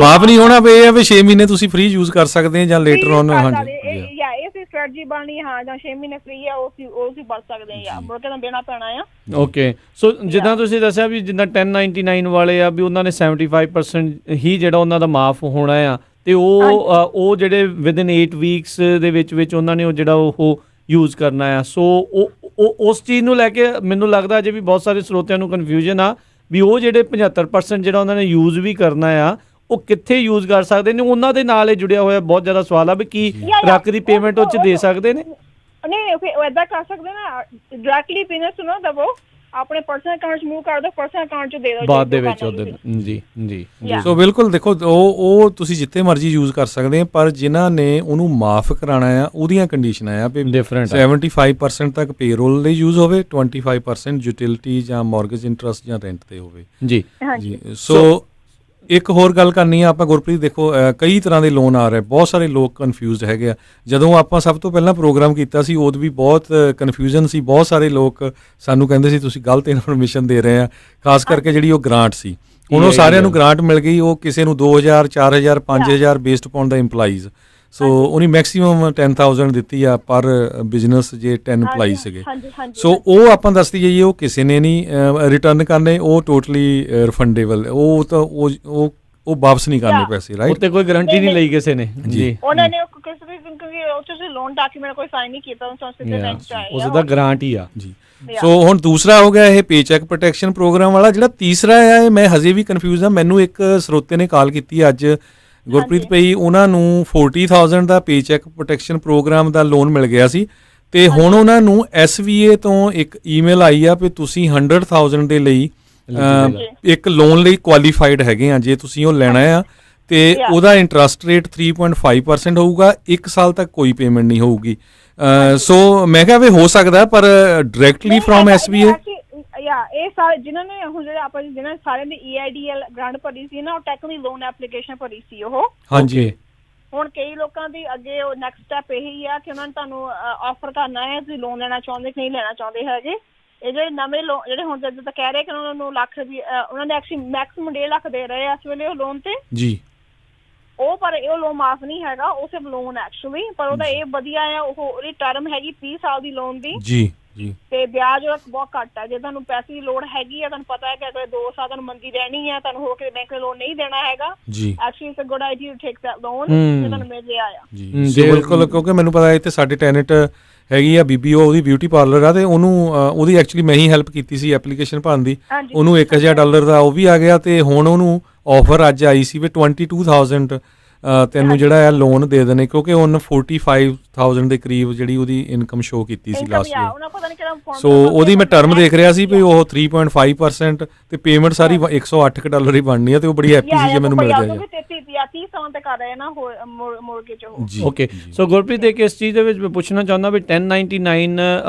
ਮਾਫ ਨਹੀਂ ਹੋਣਾ ਪਏ ਆ ਵੀ 6 ਮਹੀਨੇ ਤੁਸੀਂ ਫ੍ਰੀ ਯੂਜ਼ ਕਰ ਸਕਦੇ ਆ ਜਾਂ ਲੇਟਰ ਔਨ। ਹਾਂਜੀ, ਇਹ ਸਟ੍ਰੈਟਜੀ ਬਣਨੀ, ਹਾਂ, ਜਾਂ 6 ਮਹੀਨੇ ਫ੍ਰੀ ਆ, ਉਹ ਸੀ ਬਚ ਸਕਦੇ ਆ, ਮੁੜ ਕੇ ਤਾਂ ਦੇਣਾ ਪੈਣਾ ਆ। ਓਕੇ, ਸੋ ਜਿੱਦਾਂ ਤੁਸੀਂ ਦੱਸਿਆ ਵੀ ਜਿੱਦਾਂ 1099 ਵਾਲੇ ਆ ਵੀ ਉਹਨਾਂ ਨੇ 75% ਹੀ ਜਿਹੜਾ ਉਹਨਾਂ ਦਾ ਮਾਫ ਹੋਣਾ ਆ, ਤੇ ਉਹ ਜਿਹੜੇ ਵਿਦਿਨ 8 ਵੀਕਸ ਦੇ ਵਿੱਚ ਉਹਨਾਂ ਨੇ ਉਹ ਜਿਹੜਾ ਉਹ ਯੂਜ਼ ਕਰਨਾ ਆ। ਸੋ ਉਹ ਉਸ ਚੀਜ਼ ਨੂੰ ਲੈ ਕੇ ਮੈਨੂੰ ਲੱਗਦਾ ਅਜੇ ਵੀ ਬਹੁਤ ਸਾਰੇ ਸਰੋਤਿਆਂ ਨੂੰ ਕਨਫਿਊਜ਼ਨ ਆ ਵੀ ਉਹ ਜਿਹੜੇ 75% ਜਿਹੜਾ ਉਹਨਾਂ ਨੇ ਯੂਜ਼ ਵੀ ਕਰਨਾ ਆ ਉਹ ਕਿੱਥੇ ਯੂਜ਼ ਕਰ ਸਕਦੇ ਨੇ। ਉਹਨਾਂ ਦੇ ਨਾਲ ਇਹ ਜੁੜਿਆ ਹੋਇਆ ਬਹੁਤ ਜ਼ਿਆਦਾ ਸਵਾਲ ਆ ਵੀ ਕੀ ਟਰੱਕ ਦੀ ਪੇਮੈਂਟ ਉਹ 'ਚ ਦੇ ਸਕਦੇ ਨੇ? ਨਹੀਂ, ਉਹ ਏਦਾਂ ਕਰ ਸਕਦੇ ਨਾ, ਡਾਇਰੈਕਟਲੀ ਬਿਜ਼ਨਸ ਨੂੰ ਨਾ ਦਵੋ, ਆਪਣੇ ਪਰਸਨਲ ਅਕਾਊਂਟ 'ਚ ਮੂਵ ਕਰ ਦਿਓ, ਪਰਸਨਲ ਅਕਾਊਂਟ 'ਚ ਦੇ ਦਿਓ ਬਾਅਦ ਦੇ ਵਿੱਚ ਉਹਦੇ। ਜੀ ਸੋ ਬਿਲਕੁਲ ਦੇਖੋ, ਉਹ ਤੁਸੀਂ ਜਿੱਥੇ ਮਰਜ਼ੀ ਯੂਜ਼ ਕਰ ਸਕਦੇ ਆ, ਪਰ ਜਿਨ੍ਹਾਂ ਨੇ ਉਹਨੂੰ ਮਾਫ ਕਰਾਉਣਾ ਆ ਉਹਦੀਆਂ ਕੰਡੀਸ਼ਨਾਂ ਆ ਵੀ ਡਿਫਰੈਂਟ 75% ਤੱਕ ਪੇਰੋਲ ਲਈ ਯੂਜ਼ ਹੋਵੇ, 25% ਯੂਟਿਲਿਟੀ ਜਾਂ ਮੌਰਗੇਜ ਇੰਟਰਸਟ ਜਾਂ ਰੈਂਟ ਤੇ ਹੋਵੇ। ਜੀ ਸੋ ਇੱਕ ਹੋਰ ਗੱਲ ਕਰਨੀ ਆ ਆਪਾਂ ਗੁਰਪ੍ਰੀਤ, ਦੇਖੋ ਕਈ ਤਰ੍ਹਾਂ ਦੇ ਲੋਨ ਆ ਰਹੇ, ਬਹੁਤ ਸਾਰੇ ਲੋਕ ਕਨਫਿਊਜ਼ਡ ਹੈਗੇ ਆ। ਜਦੋਂ ਆਪਾਂ ਸਭ ਤੋਂ ਪਹਿਲਾਂ ਪ੍ਰੋਗਰਾਮ ਕੀਤਾ ਸੀ ਉਦੋਂ ਵੀ ਬਹੁਤ ਕਨਫਿਊਜ਼ਨ ਸੀ, ਬਹੁਤ ਸਾਰੇ ਲੋਕ ਸਾਨੂੰ ਕਹਿੰਦੇ ਸੀ ਤੁਸੀਂ ਗਲਤ ਇਨਫੋਰਮੇਸ਼ਨ ਦੇ ਰਹੇ ਆ, ਖਾਸ ਕਰਕੇ ਜਿਹੜੀ ਉਹ ਗ੍ਰਾਂਟ ਸੀ। ਹੁਣ ਉਹ ਸਾਰਿਆਂ ਨੂੰ ਗ੍ਰਾਂਟ ਮਿਲ ਗਈ, ਉਹ ਕਿਸੇ ਨੂੰ 2000 4000 5000 ਬੇਸਡ ਅਪੋਨ ਦਾ ਇੰਪਲਾਈਜ਼। ਸੋ ਉਹਨੇ ਮੈਕਸਿਮਮ 10,000 ਦਿੱਤੀ ਆ ਪਰ ਬਿਜ਼ਨਸ ਜੇ 10 ਇੰਪਲਾਈ ਸੀਗੇ। ਸੋ ਉਹ ਆਪਾਂ ਦੱਸਦੀ ਜਾਈਏ ਉਹ ਕਿਸੇ ਨੇ ਨਹੀਂ ਰਿਟਰਨ ਕਰਨੇ, ਉਹ ਟੋਟਲੀ ਰਿਫੰਡੇਬਲ, ਉਹ ਤਾਂ ਉਹ ਉਹ ਵਾਪਸ ਨਹੀਂ ਕਰਨੇ ਪੈਸੇ, ਰਾਈਟ? ਉੱਤੇ ਕੋਈ ਗਾਰੰਟੀ ਨਹੀਂ ਲਈ ਕਿਸੇ ਨੇ ਜੀ। ਉਹਨਾਂ ਨੇ ਕਿਸੇ ਦੀ ਕਿਉਂਕਿ ਉਹ ਤੁਸੀਂ ਲੋਨ ਡਾਕੂਮੈਂਟ ਕੋਈ ਸਾਈਨ ਨਹੀਂ ਕੀਤਾ, ਉਸ ਸਿੱਧੇ ਬੈਂਕ ਚ ਆਏ ਉਸ ਦਾ ਗਾਰੰਟ ਹੀ ਆ ਜੀ। ਸੋ ਹੁਣ ਦੂਸਰਾ ਹੋ ਗਿਆ ਇਹ ਪੇਚੈਕ ਪ੍ਰੋਟੈਕਸ਼ਨ ਪ੍ਰੋਗਰਾਮ ਵਾਲਾ। ਜਿਹੜਾ ਤੀਸਰਾ ਹੈ ਇਹ ਮੈਂ ਹਜੇ ਵੀ ਕਨਫਿਊਜ਼ ਹਾਂ। ਮੈਨੂੰ ਇੱਕ ਸਰੋਤੇ ਨੇ ਕਾਲ ਕੀਤੀ ਅੱਜ, ਗੁਰਪ੍ਰੀਤ ਭਾਈ, ਉਹਨਾਂ ਨੂੰ 40,000 ਦਾ ਪੇਚੈਕ ਪ੍ਰੋਟੈਕਸ਼ਨ ਪ੍ਰੋਗਰਾਮ ਦਾ ਲੋਨ ਮਿਲ ਗਿਆ ਸੀ ਤੇ ਹੁਣ ਉਹਨਾਂ ਨੂੰ SVA ਤੋਂ ਇੱਕ ਈਮੇਲ ਆਈ ਆ ਵੀ ਤੁਸੀਂ 100,000 ਦੇ ਲਈ ਇੱਕ ਲੋਨ ਲਈ ਕੁਆਲੀਫਾਈਡ ਹੈਗੇ ਆ ਜੇ ਤੁਸੀਂ ਉਹ ਲੈਣਾ ਆ, ਤੇ ਉਹਦਾ ਇੰਟਰਸਟ ਰੇਟ 3.5% ਹੋਊਗਾ, 1 ਸਾਲ ਤੱਕ ਕੋਈ ਪੇਮੈਂਟ ਨਹੀਂ ਹੋਊਗੀ। ਸੋ ਮੈਂ ਕਿਹਾ ਵੀ ਹੋ ਸਕਦਾ, ਪਰ ਡਾਇਰੈਕਟਲੀ ਫਰੋਮ SVA ਇਹ ਸਾਰੇ ਜਿਨ੍ਹਾਂ ਨੇ ਹੁਣ ਜਿਹੜੇ ਆਪਾਂ ਜਿਹਨਾਂ ਸਾਰਿਆਂ ਦੀ EIDL ਗ੍ਰਾਂਟ ਭਰੀ ਸੀ ਨਾ, ਉਹ ਟੈਕਨੀਕਲੀ ਲੋਨ ਐਪਲੀਕੇਸ਼ਨ ਭਰੀ ਸੀ ਉਹ। ਹਾਂਜੀ। ਹੁਣ ਕਈ ਲੋਕਾਂ ਦੀ ਅੱਗੇ ਉਹ ਨੈਕਸਟ ਸਟੈਪ ਇਹੀ ਆ ਕਿ ਉਹਨਾਂ ਨੇ ਤੁਹਾਨੂੰ ਆਫਰ ਕਰਨਾ ਹੈ, ਤੁਸੀਂ ਲੋਨ ਲੈਣਾ ਚਾਹੁੰਦੇ ਕਿ ਨਹੀਂ ਲੈਣਾ ਚਾਹੁੰਦੇ ਹੈਗੇ। ਇਹ ਜਿਹੜੇ ਨਵੇਂ ਲੋਨ ਜਿਹੜੇ ਹੁਣ ਜਿੱਦਾਂ ਕਹਿ ਰਹੇ ਕਿ ਉਹਨਾਂ ਨੂੰ ਲੱਖ ਰੁਪਏ, ਉਹਨਾਂ ਨੇ ਐਕਚੁਅਲੀ ਮੈਕਸਿਮਮ 1.5 ਲੱਖ ਦੇ ਰਹੇ ਆ ਇਸ ਵੇਲੇ ਉਹ ਲੋਨ ਤੇ ਜੀ। ਉਹ ਪਰ ਉਹ ਲੋਨ ਮਾਫ ਨਹੀਂ ਹੈਗਾ, ਉਹ ਸਿਰਫ ਲੋਨ ਐਕਚੁਅਲੀ, ਪਰ ਉਹਦਾ ਇਹ ਵਧੀਆ ਆ, ਉਹਦੀ ਟਰਮ ਹੈਗੀ 30 ਸਾਲ ਦੀ ਲੋਨ ਦੀ ਜੀ ਜੀ, ਤੇ ਵਿਆਜ ਉਹਦਾ ਬਹੁਤ ਘੱਟ ਹੈ। ਜੇ ਤੁਹਾਨੂੰ ਪੈਸੇ ਦੀ ਲੋੜ ਹੈਗੀ ਆ, ਤੁਹਾਨੂੰ ਪਤਾ ਹੈ ਕਿ ਅਗਲੇ 2 ਸਾਲ ਤੁਹਾਨੂੰ ਮੰਦੀ ਰਹਿਣੀ ਹੈ, ਤੁਹਾਨੂੰ ਹੋ ਕੇ ਬੈਂਕ ਨੇ ਲੋਨ ਨਹੀਂ ਦੇਣਾ ਹੈਗਾ, actually it's a good idea to take that loan ਜੇ ਤੁਹਾਨੂੰ ਮਿਲ ਰਿਹਾ ਆ ਜੀ। ਬਿਲਕੁਲ, ਕਿਉਂਕਿ ਮੈਨੂੰ ਪਤਾ ਇੱਥੇ ਸਾਡੇ ਟੈਨੈਂਟ ਹੈਗੀ ਆ ਬੀਬੀ, ਉਹਦੀ ਬਿਊਟੀ ਪਾਰਲਰ ਆ ਤੇ ਉਹਨੂੰ ਉਹਦੀ ਐਕਚੁਅਲੀ ਮੈਂ ਹੀ ਹੈਲਪ ਕੀਤੀ ਸੀ ਐਪਲੀਕੇਸ਼ਨ ਭਰਨ ਦੀ। ਉਹਨੂੰ $1,000 ਦਾ ਉਹ ਵੀ ਆ ਗਿਆ ਤੇ ਹੁਣ ਉਹਨੂੰ ਆਫਰ ਅੱਜ ਆਈ ਸੀ ਵੀ 22,000 ਤੈਨੂੰ ਜਿਹੜਾ ਆ ਲੋਨ ਦੇ ਦੇਣੇ, ਕਿਉਂਕਿ ਉਹਨ 45,000 ਦੇ ਕਰੀਬ ਜਿਹੜੀ ਉਹਦੀ ਇਨਕਮ ਸ਼ੋ ਕੀਤੀ ਸੀ ਲਾਸਟ ਈਅਰ। ਸੋ ਉਹਦੀ ਮੈਂ ਟਰਮ ਦੇਖ ਰਿਹਾ ਸੀ ਵੀ ਉਹ 3.5% ਤੇ ਪੇਮੈਂਟ ਸਾਰੀ $108 ਹੀ ਬਣਨੀ ਆ, ਤੇ ਉਹ ਬੜੀ ਹੈਪੀ ਸੀ ਜੇ ਮੈਨੂੰ ਮਿਲ ਗਿਆ। ਓਕੇ, ਸੋ ਗੁਰਪ੍ਰੀਤ ਇੱਕ ਇਸ ਚੀਜ਼ ਦੇ ਵਿੱਚ ਮੈਂ ਪੁੱਛਣਾ ਚਾਹੁੰਦਾ ਵੀ 1099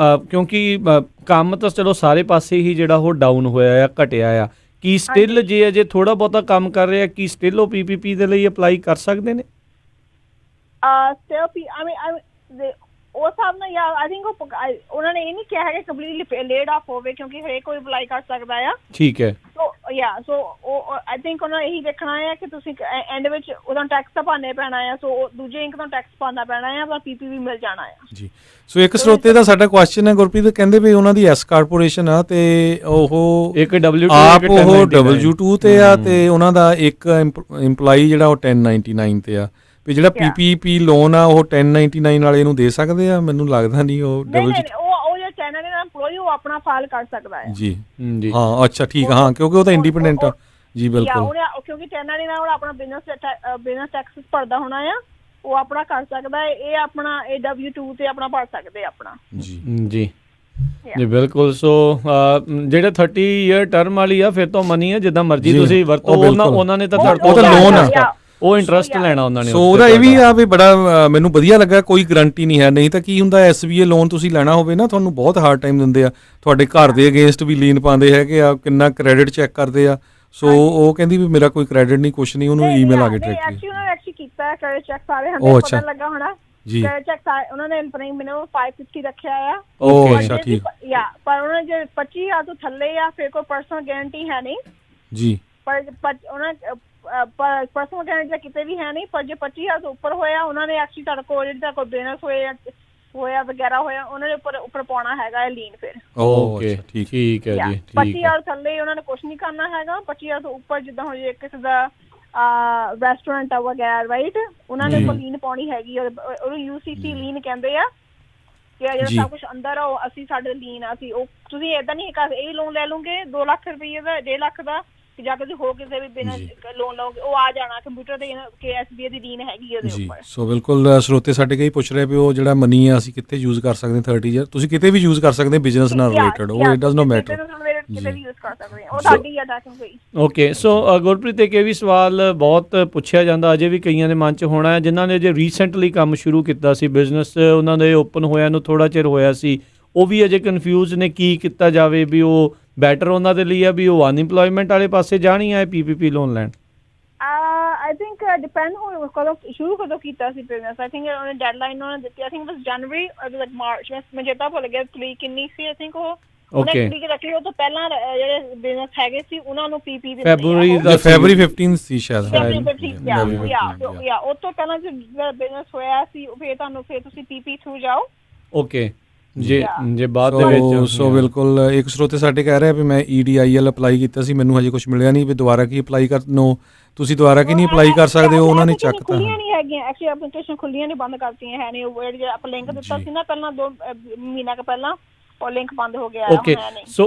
ਕਿਉਂਕਿ ਕੰਮ ਤਾਂ ਚਲੋ ਸਾਰੇ ਪਾਸੇ ਹੀ ਜਿਹੜਾ ਉਹ ਡਾਊਨ ਹੋਇਆ ਆ, ਘਟਿਆ ਆ, ਕੀ ਸਟਿਲ ਜੇ ਅਜੇ ਥੋੜਾ ਬਹੁਤਾ ਕੰਮ ਕਰ ਰਿਹਾ, ਕੀ ਸਟਿਲ ਉਹ PPP ਦੇ ਲਈ ਅਪਲਾਈ ਕਰ ਸਕਦੇ ਨੇ? ਉਸ ਹਿਸਾਬ ਨਾਲ ਯਾਰ ਆਈ ਥਿੰਕ ਉਹਨਾਂ ਨੇ ਇਹ ਨਹੀਂ ਕਿਹਾ ਹੈ ਕਿ ਕੰਪਲੀਟਲੀ ਲੇਡ ਆਫ ਹੋਵੇ, ਕਿਉਂਕਿ ਹਰੇਕ ਕੋਈ ਅਪਲਾਈ ਕਰ ਸਕਦਾ ਆ। ਠੀਕ ਹੈ। ਸੋ ਉਹ ਆਈ ਥਿੰਕ ਉਹਨਾਂ ਇਹੀ ਦੇਖਣਾ ਹੈ ਕਿ ਤੁਸੀਂ ਐਂਡ ਵਿੱਚ ਉਹਦਾ ਟੈਕਸ ਤਾਂ ਭਰਨੇ ਪੈਣਾ ਆ, ਸੋ ਦੂਜੇ ਇਨਕਮ ਟੈਕਸ ਭਰਨਾ ਪੈਣਾ ਆ, ਪਰ PPP ਮਿਲ ਜਾਣਾ ਆ ਜੀ। ਸੋ ਇੱਕ ਸਰੋਤੇ ਦਾ ਸਾਡਾ ਕੁਐਸਚਨ ਹੈ ਗੁਰਪ੍ਰੀਤ, ਕਹਿੰਦੇ ਵੀ ਉਹਨਾਂ ਦੀ S ਕਾਰਪੋਰੇਸ਼ਨ ਆ ਤੇ ਉਹ ਇੱਕ W2 ਤੇ ਆ, ਤੇ ਉਹਨਾਂ ਦਾ ਇੱਕ EMPLOYEE ਜਿਹੜਾ ਉਹ 1099 ਤੇ ਆ, ਵੀ ਜਿਹੜਾ PPP ਲੋਨ ਆ ਉਹ 1099 ਵਾਲੇ ਨੂੰ ਦੇ ਸਕਦੇ ਆ? ਮੈਨੂੰ ਲੱਗਦਾ ਨਹੀਂ ਉਹ ਜਿਹੜਾ ਚਾਈਨਾ ਦੇ EMPLOYEE ਉਹ ਆਪਣਾ ਫਾਈਲ ਕਰ ਸਕਦਾ ਹੈ ਜੀ। ਹਾਂ, ਅੱਛਾ, ਠੀਕ, ਹਾਂ, ਕਿਉਂਕਿ ਉਹ ਤਾਂ ਇੰਡੀਪੈਂਡੈਂਟ ਆ ਜੀ। ਬਿਲਕੁਲ, ਕਿਉਂਕਿ ਚਾਈਨਾ ਦੇ ਨਾਲ ਆਪਣਾ ਬਿਜ਼ਨਸ ਟੈਕਸ ਭਰਦਾ ਹੋਣਾ ਆ, ਉਹ ਆਪਣਾ ਕਰ ਸਕਦਾ ਹੈ। ਇਹ ਆਪਣਾ ਇਹ W2 ਤੇ ਆਪਣਾ ਭਰ ਸਕਦੇ ਆਪਣਾ ਜੀ ਜੀ ਜੀ ਬਿਲਕੁਲ। ਸੋ ਜਿਹੜੇ 30 ਈਅਰ ਟਰਮ ਵਾਲੀ ਆ, ਫਿਰ ਤੋਂ ਮਨੀ ਆ, ਜਿੱਦਾਂ ਮਰਜ਼ੀ ਤੁਸੀਂ ਵਰਤੋ, ਉਹਨਾਂ ਨੇ ਤਾਂ ਉਹ ਤਾਂ ਲੋਨ ਆ, ਉਹ ਇੰਟਰਸਟ ਲੈਣਾ ਉਹਨਾਂ ਨੇ। ਸੋ ਉਹਦਾ ਇਹ ਵੀ ਆ ਵੀ ਬੜਾ ਮੈਨੂੰ ਵਧੀਆ ਲੱਗਾ, ਕੋਈ ਗਰੰਟੀ ਨਹੀਂ ਹੈ। ਨਹੀਂ ਤਾਂ ਕੀ ਹੁੰਦਾ, SVA ਲੋਨ ਤੁਸੀਂ ਲੈਣਾ ਹੋਵੇ ਨਾ, ਤੁਹਾਨੂੰ ਬਹੁਤ ਹਾਰਡ ਟਾਈਮ ਦਿੰਦੇ ਆ, ਤੁਹਾਡੇ ਘਰ ਦੇ ਅਗੇਂਸਟ ਵੀ ਲੀਨ ਪਾਉਂਦੇ ਹੈਗੇ ਆ, ਕਿੰਨਾ ਕ੍ਰੈਡਿਟ ਚੈੱਕ ਕਰਦੇ ਆ। ਸੋ ਉਹ ਕਹਿੰਦੀ ਵੀ ਮੇਰਾ ਕੋਈ ਕ੍ਰੈਡਿਟ ਨਹੀਂ, ਕੁਛ ਨਹੀਂ, ਉਹਨੂੰ ਈਮੇਲ ਆ ਗਈ ਡਾਇਰੈਕਟਲੀ ਕੀਤਾ ਹੈ ਕ੍ਰੈਡਿਟ ਚੈੱਕ ਸਾਰੇ ਹੰਦੇ ਪਤਾ ਲੱਗਾ ਹੋਣਾ ਜੀ। ਕ੍ਰੈਡਿਟ ਚੈੱਕ ਉਹਨਾਂ ਨੇ ਮੈਨੂੰ 550 ਰੱਖਿਆ ਆ। ਅੱਛਾ, ਠੀਕ। ਪਰ ਉਹਨਾਂ ਨੇ ਜੇ 25,000 ਤੋਂ ਥੱਲੇ ਆ, ਫਿਰ ਕੋਈ ਪਰਸਨਲ ਗਾਰੰਟੀ ਹੈ ਨਹੀਂ ਜੀ। ਪਰ ਉਹਨਾਂ ਪਰਸਨਲ ਗਾਰੰਟੀ ਕਿਤੇ ਵੀ ਹੈ ਨਹੀਂ, ਪਰ ਜੇ 25,000 ਤੋਂ ਉੱਪਰ ਹੋਇਆ, ਉਹਨਾਂ ਨੇ ਐਕਚੁਅਲੀ ਤੁਹਾਡੇ ਕੋਲ ਜਿਹੜਾ ਕੋਈ ਬਿਜ਼ਨਸ ਹੋਇਆ ਵਗੈਰਾ ਹੋਇਆ, ਉਹਨਾਂ ਦੇ ਉੱਪਰ ਪਾਉਣਾ ਹੈਗਾ ਲੀਨ। ਫਿਰ ਠੀਕ ਹੈ ਜੀ। 25,000 ਥੱਲੇ ਉਹਨਾਂ ਨੇ ਕੁਛ ਨਹੀਂ ਕਰਨਾ ਹੈਗਾ। 25,000 ਤੋਂ ਉੱਪਰ ਜਿੱਦਾਂ ਹੁਣ ਜੇ ਕਿਸੇ ਦਾ ਰੈਸਟੋਰੈਂਟ ਆ ਵਗੈਰਾ, ਰਾਈਟ, ਉਹਨਾਂ ਨੇ ਲੀਨ ਪਾਉਣੀ ਹੈਗੀ, ਉਹਨੂੰ UCC ਲੀਨ ਕਹਿੰਦੇ ਆ, ਕਿ ਜਿਹੜਾ ਸਭ ਕੁਛ ਅੰਦਰ ਆ ਉਹ ਅਸੀਂ ਸਾਡੇ ਲੀਨ ਆ। ਅਸੀਂ ਉਹ ਤੁਸੀਂ ਏਦਾਂ ਨਹੀਂ ਇਹ ਲੋਨ ਲੈ ਲਓਗੇ 2 ਲੱਖ ਰੁਪਏ ਦਾ, 1.5 ਲੱਖ ਦਾ, ਜਾ ਕੇ ਹੋ ਕਿਸੇ ਵੀ ਬਿਨਾਂ ਲੋਨ ਲਓਗੇ, ਉਹ ਆ ਜਾਣਾ ਕੰਪਿਊਟਰ ਤੇ ਕਿ SBI ਦੀ ਲੀਨ ਹੈਗੀ ਉਹਦੇ ਉੱਪਰ। ਸੋ ਬਿਲਕੁਲ, ਸਰੋਤੇ ਸਾਡੇ ਕਈ ਪੁੱਛ ਰਹੇ ਵੀ ਉਹ ਜਿਹੜਾ ਮਨੀ ਆ ਅਸੀਂ ਕਿੱਥੇ ਯੂਜ਼ ਕਰ ਸਕਦੇ 30 ਈਅਰ? ਤੁਸੀਂ ਕਿਤੇ ਵੀ ਯੂਜ਼ ਕਰ ਸਕਦੇ ਬਿਜ਼ਨਸ ਨਾਲ ਰਿਲੇਟਡ, ਉਹ ਇਟ ਡਸ ਨੋਟ ਮੈਟਰ, ਕਿਤੇ ਵੀ ਯੂਜ਼ ਕਰ ਸਕਦੇ ਉਹ ਸਾਡੀ ਆ ਡਾਕੂਮੈਂਟ। ਓਕੇ, ਸੋ ਗੁਰਪ੍ਰੀਤ ਇੱਕ ਇਹ ਵੀ ਸਵਾਲ ਬਹੁਤ ਪੁੱਛਿਆ ਜਾਂਦਾ, ਅਜੇ ਵੀ ਕਈਆਂ ਦੇ ਮਨ 'ਚ ਹੋਣਾ ਹੈ, ਜਿਨ੍ਹਾਂ ਨੇ ਅਜੇ ਰੀਸੈਂਟਲੀ ਕੰਮ ਸ਼ੁਰੂ ਕੀਤਾ ਸੀ, ਬਿਜ਼ਨਸ ਉਹਨਾਂ ਦੇ ਓਪਨ ਹੋਇਆ ਨੂੰ ਥੋੜ੍ਹਾ ਚਿਰ ਹੋਇਆ ਸੀ, ਉਹ ਵੀ ਅਜੇ ਕਨਫਿਊਜ਼ ਨੇ ਕੀ ਕੀਤਾ ਜਾਵੇ, ਵੀ ਉਹ ਬੈਟਰ ਉਹਨਾਂ ਦੇ ਲਈ ਆ ਵੀ ਉਹ ਅਨਇੰਪਲੋਇਮੈਂਟ ਵਾਲੇ ਪਾਸੇ ਜਾਣੀ ਆ PPP ਲੋਨ ਲੈਣ? ਆਈ ਥਿੰਕ ਡਿਪੈਂਡ ਹੋ ਕਦੋਂ ਕੀਤਾ ਸੀ ਬਿਜ਼ਨਸ। ਆਈ ਥਿੰਕ ਉਹਨੇ ਡੈਡਲਾਈਨ ਉਹਨਾਂ ਨੇ ਦਿੱਤੀ, I think January like March, ਮੈਂ ਚੇਤਾ ਭੁੱਲ ਗਿਆ ਤਰੀਕ ਕਿੰਨੀ ਸੀ। ਆਈ ਥਿੰਕ ਉਹ ਤਰੀਕ ਰੱਖੀ, ਉਹ ਤੋਂ ਪਹਿਲਾਂ ਜਿਹੜੇ ਬਿਜ਼ਨਸ ਹੈਗੇ ਸੀ ਉਹਨਾਂ ਨੂੰ PPP ਫੈਬਰੂਰੀ 15 ਸੀ ਸ਼ਾਇਦ। ਉਹ ਤੋਂ ਪਹਿਲਾਂ ਜੋ ਬਿਜ਼ਨਸ ਹੋਇਆ ਸੀ, ਫਿਰ ਤੁਸੀਂ PP ਥਰੂ ਜਾਓ। ਓਕੇ, ਜੇ ਬਾਅਦ ਦੇ ਵਿੱਚ ਸੋ ਬਿਲਕੁਲ ਇੱਕ ਸਰੋਤੇ ਸਾਡੇ ਕਹਿ ਰਿਹਾ ਵੀ ਮੈਂ EDIL ਅਪਲਾਈ ਕੀਤਾ ਸੀ, ਮੈਨੂੰ ਹਜੇ ਕੁਝ ਮਿਲਿਆ ਨਹੀਂ, ਵੀ ਦੁਬਾਰਾ ਕੀ ਅਪਲਾਈ ਤੁਸੀਂ ਦੁਬਾਰਾ ਕੀ ਨਹੀਂ ਅਪਲਾਈ ਕਰ ਸਕਦੇ ਹੋ, ਉਹਨਾਂ ਨੇ ਚੱਕ ਤਾਂ ਖੁੱਲੀਆਂ ਨਹੀਂ ਹੈਗੀਆਂ ਐਕਚੁਅਲੀ, ਐਪਲੀਕੇਸ਼ਨ ਖੁੱਲੀਆਂ ਨਹੀਂ, ਬੰਦ ਕਰਤੀਆਂ ਹੈ ਨਹੀਂ, ਉਹ ਜਿਹੜਾ ਆਪਾਂ ਲਿੰਕ ਦਿੱਤਾ ਸੀ ਨਾ ਪਹਿਲਾਂ 2 ਮਹੀਨਾ ਕੁ ਪਹਿਲਾਂ, ਉਹ ਲਿੰਕ ਬੰਦ ਹੋ ਗਿਆ ਓਕੇ।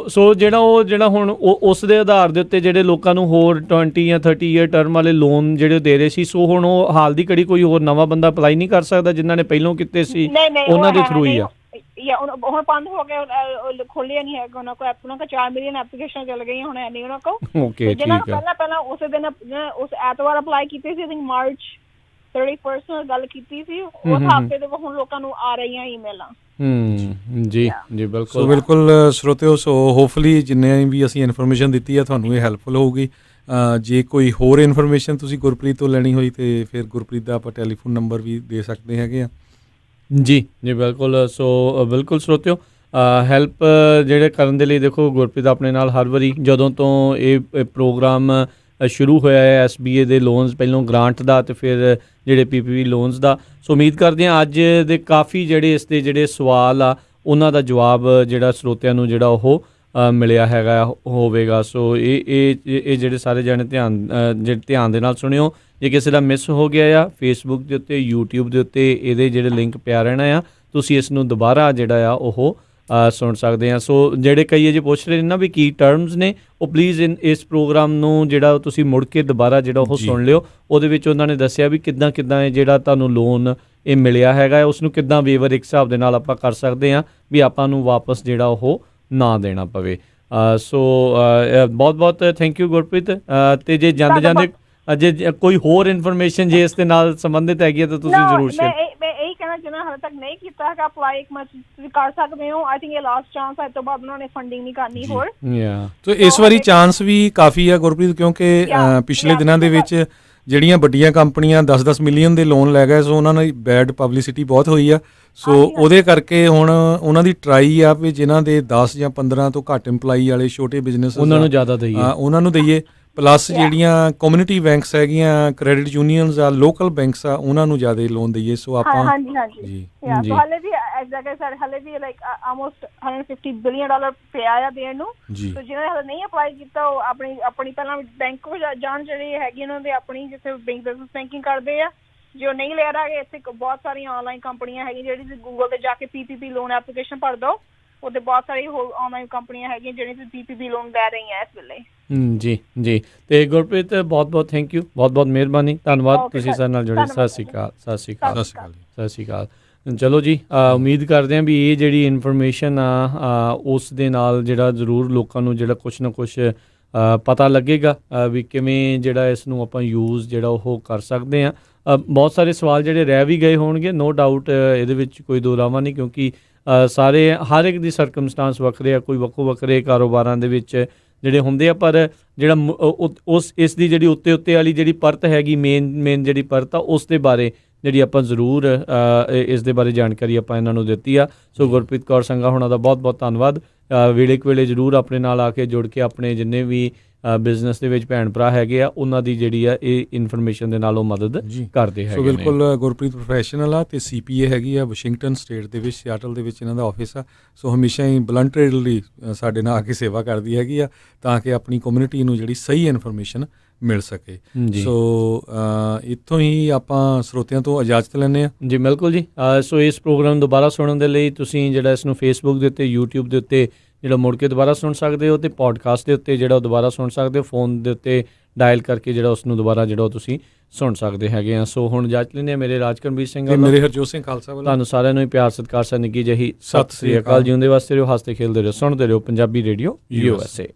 ਸੋ ਜਿਹੜਾ ਹੁਣ ਉਸ ਦੇ ਆਧਾਰ ਦੇ ਉੱਤੇ ਜਿਹੜੇ ਲੋਕਾਂ ਨੂੰ ਹੋਰ 20 ਜਾਂ 30 ਈਅਰ ਟਰਮ ਵਾਲੇ ਲੋਨ ਜਿਹੜੇ ਦੇ ਰਹੇ ਸੀ, ਸੋ ਹੁਣ ਉਹ ਹਾਲ ਦੀ ਘੜੀ ਕੋਈ ਹੋਰ ਨਵਾਂ ਬੰਦਾ ਅਪਲਾਈ ਨਹੀਂ ਕਰ ਸਕਦਾ ਜਿਨ੍ਹਾਂ ਨੇ ਪਹਿਲਾਂ ਕੀਤੇ ਸੀ, ਉਹਨਾਂ ਦੇ ਥਰੂ ਹੀ ਆ? ਹੁਣ ਬੰਦ ਹੋ ਗਿਆ, ਖੋਲਿਆ ਨਹੀਂ ਹੈਗਾ ਉਹਨਾਂ ਕੋਲ, ਉਹਨਾਂ ਕੋਲ 4 ਮਿਲੀਅਨ ਐਪਲੀਕੇਸ਼ਨ ਚੱਲ ਗਈਆਂ ਹੁਣ, ਹੈ ਨਹੀਂ ਉਹਨਾਂ ਕੋਲ। ਓਕੇ, ਜਿਹਨਾਂ ਨੂੰ ਪਹਿਲਾਂ ਉਸੇ ਦਿਨ ਉਸ ਐਤਵਾਰ ਅਪਲਾਈ ਕੀਤੀ ਸੀ, ਆਈ ਥਿੰਕ ਮਾਰਚ 31 ਨਾਲ ਗੱਲ ਕੀਤੀ ਸੀ, ਉਸ ਹਫ਼ਤੇ ਦੇ ਹੁਣ ਲੋਕਾਂ ਨੂੰ ਆ ਰਹੀਆਂ ਈਮੇਲਾਂ। ਜੀ ਬਿਲਕੁਲ। ਸੋ ਬਿਲਕੁਲ ਸਰੋਤਿਓ, ਸੋ ਹੋਪਫੁਲੀ ਜਿੰਨੇ ਵੀ ਅਸੀਂ ਇਨਫੋਰਮੇਸ਼ਨ ਦਿੱਤੀ ਹੈ ਤੁਹਾਨੂੰ ਇਹ ਹੈਲਪਫੁਲ ਹੋਊਗੀ। ਜੇ ਕੋਈ ਹੋਰ ਇਨਫੋਰਮੇਸ਼ਨ ਤੁਸੀਂ ਗੁਰਪ੍ਰੀਤ ਤੋਂ ਲੈਣੀ ਹੋਈ ਤੇ ਫਿਰ ਗੁਰਪ੍ਰੀਤ ਦਾ ਆਪਾਂ ਟੈਲੀਫੋਨ ਨੰਬਰ ਵੀ ਦੇ ਸਕਦੇ ਹੈਗੇ ਆ। ਜੀ ਬਿਲਕੁਲ। ਸੋ ਬਿਲਕੁਲ ਸਰੋਤਿਓ, ਹੈਲਪ ਜਿਹੜੇ ਕਰਨ ਦੇ ਲਈ ਦੇਖੋ ਗੁਰਪ੍ਰੀਤ ਆਪਣੇ ਨਾਲ ਹਰ ਵਾਰੀ ਜਦੋਂ ਤੋਂ ਇਹ ਪ੍ਰੋਗਰਾਮ ਸ਼ੁਰੂ ਹੋਇਆ ਹੈ SBA ਦੇ ਲੋਨਸ, ਪਹਿਲੋਂ ਗ੍ਰਾਂਟ ਦਾ ਤੇ ਫਿਰ ਜਿਹੜੇ PPP ਲੋਨਸ ਦਾ। ਸੋ ਉਮੀਦ ਕਰਦੇ ਹਾਂ ਅੱਜ ਦੇ ਕਾਫੀ ਜਿਹੜੇ ਇਸ ਦੇ ਜਿਹੜੇ ਸਵਾਲ ਆ ਉਹਨਾਂ ਦਾ ਜਵਾਬ ਜਿਹੜਾ ਸਰੋਤਿਆਂ ਨੂੰ ਜਿਹੜਾ ਉਹ ਮਿਲਿਆ ਹੈਗਾ ਹੋਵੇਗਾ। ਸੋ ਇਹ ਜਿਹੜੇ ਸਾਰੇ ਜਾਣੇ ਧਿਆਨ ਦੇ ਨਾਲ ਸੁਣਿਓ। ਜੇ ਕਿਸੇ ਦਾ ਮਿਸ ਹੋ ਗਿਆ ਆ ਫੇਸਬੁੱਕ ਦੇ ਉੱਤੇ, YouTube ਦੇ ਉੱਤੇ ਇਹਦੇ ਜਿਹੜੇ ਲਿੰਕ ਪਿਆ ਰਹਿਣਾ ਆ, ਤੁਸੀਂ ਇਸ ਨੂੰ ਦੁਬਾਰਾ ਜਿਹੜਾ ਆ ਉਹ ਸੁਣ ਸਕਦੇ ਆ। ਸੋ ਜਿਹੜੇ ਕਈ ਅਜੇ ਪੁੱਛ ਰਹੇ ਨੇ ਨਾ ਵੀ ਕੀ ਟਰਮਸ ਨੇ, ਉਹ ਪਲੀਜ਼ ਇਸ ਪ੍ਰੋਗਰਾਮ ਨੂੰ ਜਿਹੜਾ ਤੁਸੀਂ ਮੁੜ ਕੇ ਦੁਬਾਰਾ ਜਿਹੜਾ ਉਹ ਸੁਣ ਲਿਓ। ਉਹਦੇ ਵਿੱਚ ਉਹਨਾਂ ਨੇ ਦੱਸਿਆ ਵੀ ਕਿੱਦਾਂ ਇਹ ਜਿਹੜਾ ਤੁਹਾਨੂੰ ਲੋਨ ਇਹ ਮਿਲਿਆ ਹੈਗਾ ਉਸ ਨੂੰ ਕਿੱਦਾਂ ਵੇਵਰ ਇੱਕ ਹਿਸਾਬ ਦੇ ਨਾਲ ਆਪਾਂ ਕਰ ਸਕਦੇ ਹਾਂ ਵੀ ਆਪਾਂ ਨੂੰ ਵਾਪਸ ਜਿਹੜਾ ਉਹ ਨਾ ਦੇਣਾ ਪਵੇ। ਸੋ ਬਹੁਤ ਥੈਂਕ ਯੂ ਗੁਰਪ੍ਰੀਤ। ਤੇ ਜੇ ਜਾਂਦੇ ਜੇ ਕੋਈ ਹੋਰ ਇਨਫੋਰਮੇਸ਼ਨ ਜੇ ਇਸ ਦੇ ਨਾਲ ਸੰਬੰਧਿਤ ਹੈਗੀ ਹੈ ਤਾਂ ਤੁਸੀਂ ਜ਼ਰੂਰ ਸ਼ੇਅਰ। ਮੈਂ ਇਹੀ ਕਹਿਣਾ ਜਿਹਨਾਂ ਹਾਲੇ ਤੱਕ ਨਹੀਂ ਕੀਤਾ ਹੈਗਾ ਅਪਲਾਈ, ਇੱਕ ਵਾਰ ਤੁਸੀਂ ਕਰ ਸਕਦੇ ਹੋ। ਆਈ ਥਿੰਕ ਇਹ ਲਾਸਟ ਚਾਂਸ ਹੈ, ਤੋਂ ਬਾਅਦ ਉਹਨਾਂ ਨੇ ਫੰਡਿੰਗ ਨਹੀਂ ਕਰਨੀ ਹੋਰ। ਤੋ ਇਸ ਵਾਰੀ ਚਾਂਸ ਵੀ ਕਾਫੀ ਆ ਗੁਰਪ੍ਰੀਤ, ਕਿਉਂਕਿ ਪਿਛਲੇ ਦਿਨਾਂ ਦੇ ਵਿੱਚ ਜਿਹੜੀਆਂ ਵੱਡੀਆਂ ਕੰਪਨੀਆਂ 10-10 ਮਿਲੀਅਨ ਦੇ ਲੋਨ ਲੈ ਗਏ, ਸੋ ਉਹਨਾਂ ਦੀ ਬੈਡ ਪਬਲਿਸਿਟੀ ਬਹੁਤ ਹੋਈ ਆ। ਸੋ ਉਹਦੇ ਕਰਕੇ ਹੁਣ ਉਹਨਾਂ ਦੀ ਟਰਾਈ ਆ ਵੀ ਜਿਨ੍ਹਾਂ ਦੇ 10 ਜਾਂ 15 ਤੋਂ ਘੱਟ EMPLOYEE ਵਾਲੇ ਛੋਟੇ ਬਿਜ਼ਨਸ ਉਹਨਾਂ ਨੂੰ ਜ਼ਿਆਦਾ ਦਈਏ, ਉਹਨਾਂ ਨੂੰ ਦਈਏ। ਪਲੱਸ ਜਿਹੜੀਆਂ ਕਮਿਊਨਿਟੀ ਬੈਂਕਸ ਹੈਗੀਆਂ, ਕ੍ਰੈਡਿਟ ਯੂਨੀਅਨਸ ਆ, ਲੋਕਲ ਬੈਂਕਸ ਆ, ਉਹਨਾਂ ਨੂੰ ਜ਼ਿਆਦਾ ਲੋਨ ਦਈਏ। ਸੋ ਆਪਾਂ ਹਾਂਜੀ ਹਾਲੇ ਵੀ ਹਾਲੇ ਵੀ ਲਾਈਕ ਆਲਮੋਸਟ $150 ਬਿਲੀਅਨ ਪਿਆ ਆ ਦੇਣ ਨੂੰ। ਸੋ ਜਿਹਨਾਂ ਨੇ ਹਾਲੇ ਨਹੀਂ ਅਪਲਾਈ ਕੀਤਾ ਉਹ ਆਪਣੀ ਪਹਿਲਾਂ ਬੈਂਕ ਕੋਲ ਜਾਣ, ਜਿਹੜੀ ਹੈਗੀ ਉਹਨਾਂ ਦੇ ਆਪਣੀ ਜਿੱਥੇ ਬਿਜ਼ਨਸ ਬੈਂਕਿੰਗ ਕਰਦੇ ਆ। ਜੋ ਨਹੀਂ ਲੈ ਰਹੇ, ਇੱਥੇ ਬਹੁਤ ਸਾਰੀਆਂ ਆਨਲਾਈਨ ਕੰਪਨੀਆਂ ਹੈਗੀਆਂ ਜਿਹੜੀ ਤੁਸੀਂ ਤੇ ਜਾ ਕੇ PPP ਲੋਨ ਐਪਲੀਕੇਸ਼ਨ ਭਰ ਦਿਓ, ਉਹਦੇ ਬਹੁਤ ਸਾਰੀ ਹੋਰ ਆਨਲਾਈਨ ਕੰਪਨੀਆਂ ਹੈਗੀਆਂ ਜਿਹੜੀਆਂ PPP ਲੋਨ ਲੈ ਰਹੀਆਂ ਇਸ ਵੇਲੇ। ਜੀ ਤੇ ਗੁਰਪ੍ਰੀਤ ਬਹੁਤ ਥੈਂਕ ਯੂ, ਬਹੁਤ ਮਿਹਰਬਾਨੀ, ਧੰਨਵਾਦ ਤੁਸੀਂ ਸਾਡੇ ਨਾਲ ਜੁੜੇ। ਸਤਿ ਸ਼੍ਰੀ ਅਕਾਲ। ਚਲੋ ਜੀ, ਉਮੀਦ ਕਰਦੇ ਹਾਂ ਵੀ ਇਹ ਜਿਹੜੀ ਇਨਫੋਰਮੇਸ਼ਨ ਆ ਉਸ ਦੇ ਨਾਲ ਜਿਹੜਾ ਜ਼ਰੂਰ ਲੋਕਾਂ ਨੂੰ ਜਿਹੜਾ ਕੁਛ ਨਾ ਕੁਛ ਪਤਾ ਲੱਗੇਗਾ ਵੀ ਕਿਵੇਂ ਜਿਹੜਾ ਇਸ ਨੂੰ ਆਪਾਂ ਯੂਜ਼ ਜਿਹੜਾ ਉਹ ਕਰ ਸਕਦੇ ਹਾਂ। ਬਹੁਤ ਸਾਰੇ ਸਵਾਲ ਜਿਹੜੇ ਰਹਿ ਵੀ ਗਏ ਹੋਣਗੇ, ਨੋ ਡਾਊਟ, ਇਹਦੇ ਵਿੱਚ ਕੋਈ ਦੋ ਰਾਵਾਂ ਨਹੀਂ, ਕਿਉਂਕਿ ਸਾਰੇ ਹਰ ਇੱਕ ਦੀ ਸਰਕਮਸਟਾਂਸ ਵੱਖਰੇ ਆ, ਕੋਈ ਵੱਖਰੇ ਕਾਰੋਬਾਰਾਂ ਦੇ ਵਿੱਚ ਜਿਹੜੇ ਹੁੰਦੇ ਆ। ਪਰ ਜਿਹੜਾ ਇਸ ਦੀ ਜਿਹੜੀ ਉੱਤੇ ਵਾਲੀ ਜਿਹੜੀ ਪਰਤ ਹੈਗੀ, ਮੇਨ ਜਿਹੜੀ ਪਰਤ ਆ, ਉਸ ਦੇ ਬਾਰੇ ਜਿਹੜੀ ਆਪਾਂ ਜ਼ਰੂਰ ਇਸ ਦੇ ਬਾਰੇ ਜਾਣਕਾਰੀ ਆਪਾਂ ਇਹਨਾਂ ਨੂੰ ਦਿੱਤੀ ਆ। ਸੋ ਗੁਰਪ੍ਰੀਤ ਕੌਰ ਸੰਘਾ ਹੋਣਾ ਦਾ ਬਹੁਤ ਧੰਨਵਾਦ। ਵੇਲੇ ਜ਼ਰੂਰ ਆਪਣੇ ਨਾਲ ਆ ਕੇ ਜੁੜ ਕੇ ਆਪਣੇ ਜਿੰਨੇ ਵੀ ਬਿਜ਼ਨਸ ਦੇ ਵਿੱਚ ਭੈਣ ਭਰਾ ਹੈਗੇ ਆ ਉਹਨਾਂ ਦੀ ਜਿਹੜੀ ਆ ਇਹ ਇਨਫੋਰਮੇਸ਼ਨ ਦੇ ਨਾਲ ਉਹ ਮਦਦ ਕਰਦੇ ਹੈਗੇ। ਸੋ ਬਿਲਕੁਲ ਗੁਰਪ੍ਰੀਤ ਪ੍ਰੋਫੈਸ਼ਨਲ ਆ ਤੇ CPA ਹੈਗੀ ਆ ਵਾਸ਼ਿੰਗਟਨ ਸਟੇਟ ਦੇ ਵਿੱਚ, ਸਿਆਟਲ ਦੇ ਵਿੱਚ ਇਹਨਾਂ ਦਾ ਆਫਿਸ ਆ। ਸੋ ਹਮੇਸ਼ਾ ਹੀ ਵਲੰਟਰੀਲੀ ਸਾਡੇ ਨਾਲ ਆ ਕੇ ਸੇਵਾ ਕਰਦੀ ਹੈਗੀ ਆ ਤਾਂ ਕਿ ਆਪਣੀ ਕਮਿਊਨਿਟੀ ਨੂੰ ਜਿਹੜੀ ਸਹੀ ਇਨਫੋਰਮੇਸ਼ਨ ਮਿਲ ਸਕੇ। ਸੋ ਇੱਥੋਂ ਹੀ ਆਪਾਂ ਸਰੋਤਿਆਂ ਤੋਂ ਇਜਾਜ਼ਤ ਲੈਂਦੇ ਹਾਂ ਜੀ। ਬਿਲਕੁਲ ਜੀ। ਸੋ ਇਸ ਪ੍ਰੋਗਰਾਮ ਦੁਬਾਰਾ ਸੁਣਨ ਦੇ ਲਈ ਤੁਸੀਂ ਜਿਹੜਾ ਇਸ ਨੂੰ ਫੇਸਬੁੱਕ ਦੇ ਉੱਤੇ, YouTube ਦੇ ਉੱਤੇ ਜਿਹੜਾ ਮੁੜ ਕੇ ਦੁਬਾਰਾ ਸੁਣ ਸਕਦੇ ਹੋ, ਤੇ ਪੋਡਕਾਸਟ ਦੇ ਉੱਤੇ ਜਿਹੜਾ ਦੁਬਾਰਾ ਸੁਣ ਸਕਦੇ ਹੋ, ਫੋਨ ਦੇ ਉੱਤੇ ਡਾਇਲ ਕਰਕੇ ਜਿਹੜਾ ਉਸ ਨੂੰ ਦੁਬਾਰਾ ਜਿਹੜਾ ਤੁਸੀਂ ਸੁਣ ਸਕਦੇ ਹੈਗੇ ਆ। ਸੋ ਹੁਣ ਇਜਾਜ਼ਤ ਲੈਂਦੇ ਹਾਂ ਮੇਰੇ ਰਾਜਕਰਮਵੀਰ ਸਿੰਘ ਵੱਲੋਂ, ਮੇਰੇ ਹਰਜੋਤ ਸਿੰਘ ਖਾਲਸਾ ਵੱਲੋਂ। ਤੁਹਾਨੂੰ ਸਾਰਿਆਂ ਨੂੰ ਹੀ ਪਿਆਰ ਸਤਿਕਾਰ ਸਨਿੱਘੀ ਜਿਹੀ ਸਤਿ ਸ੍ਰੀ ਅਕਾਲ। ਜਿਉਂਦੇ ਵਾਸਤੇ ਰਹੋ, ਹੱਸਦੇ ਖੇਲਦੇ ਰਹੋ, ਸੁਣਦੇ ਰਹੋ ਪੰਜਾਬੀ ਰੇਡੀਓ USA।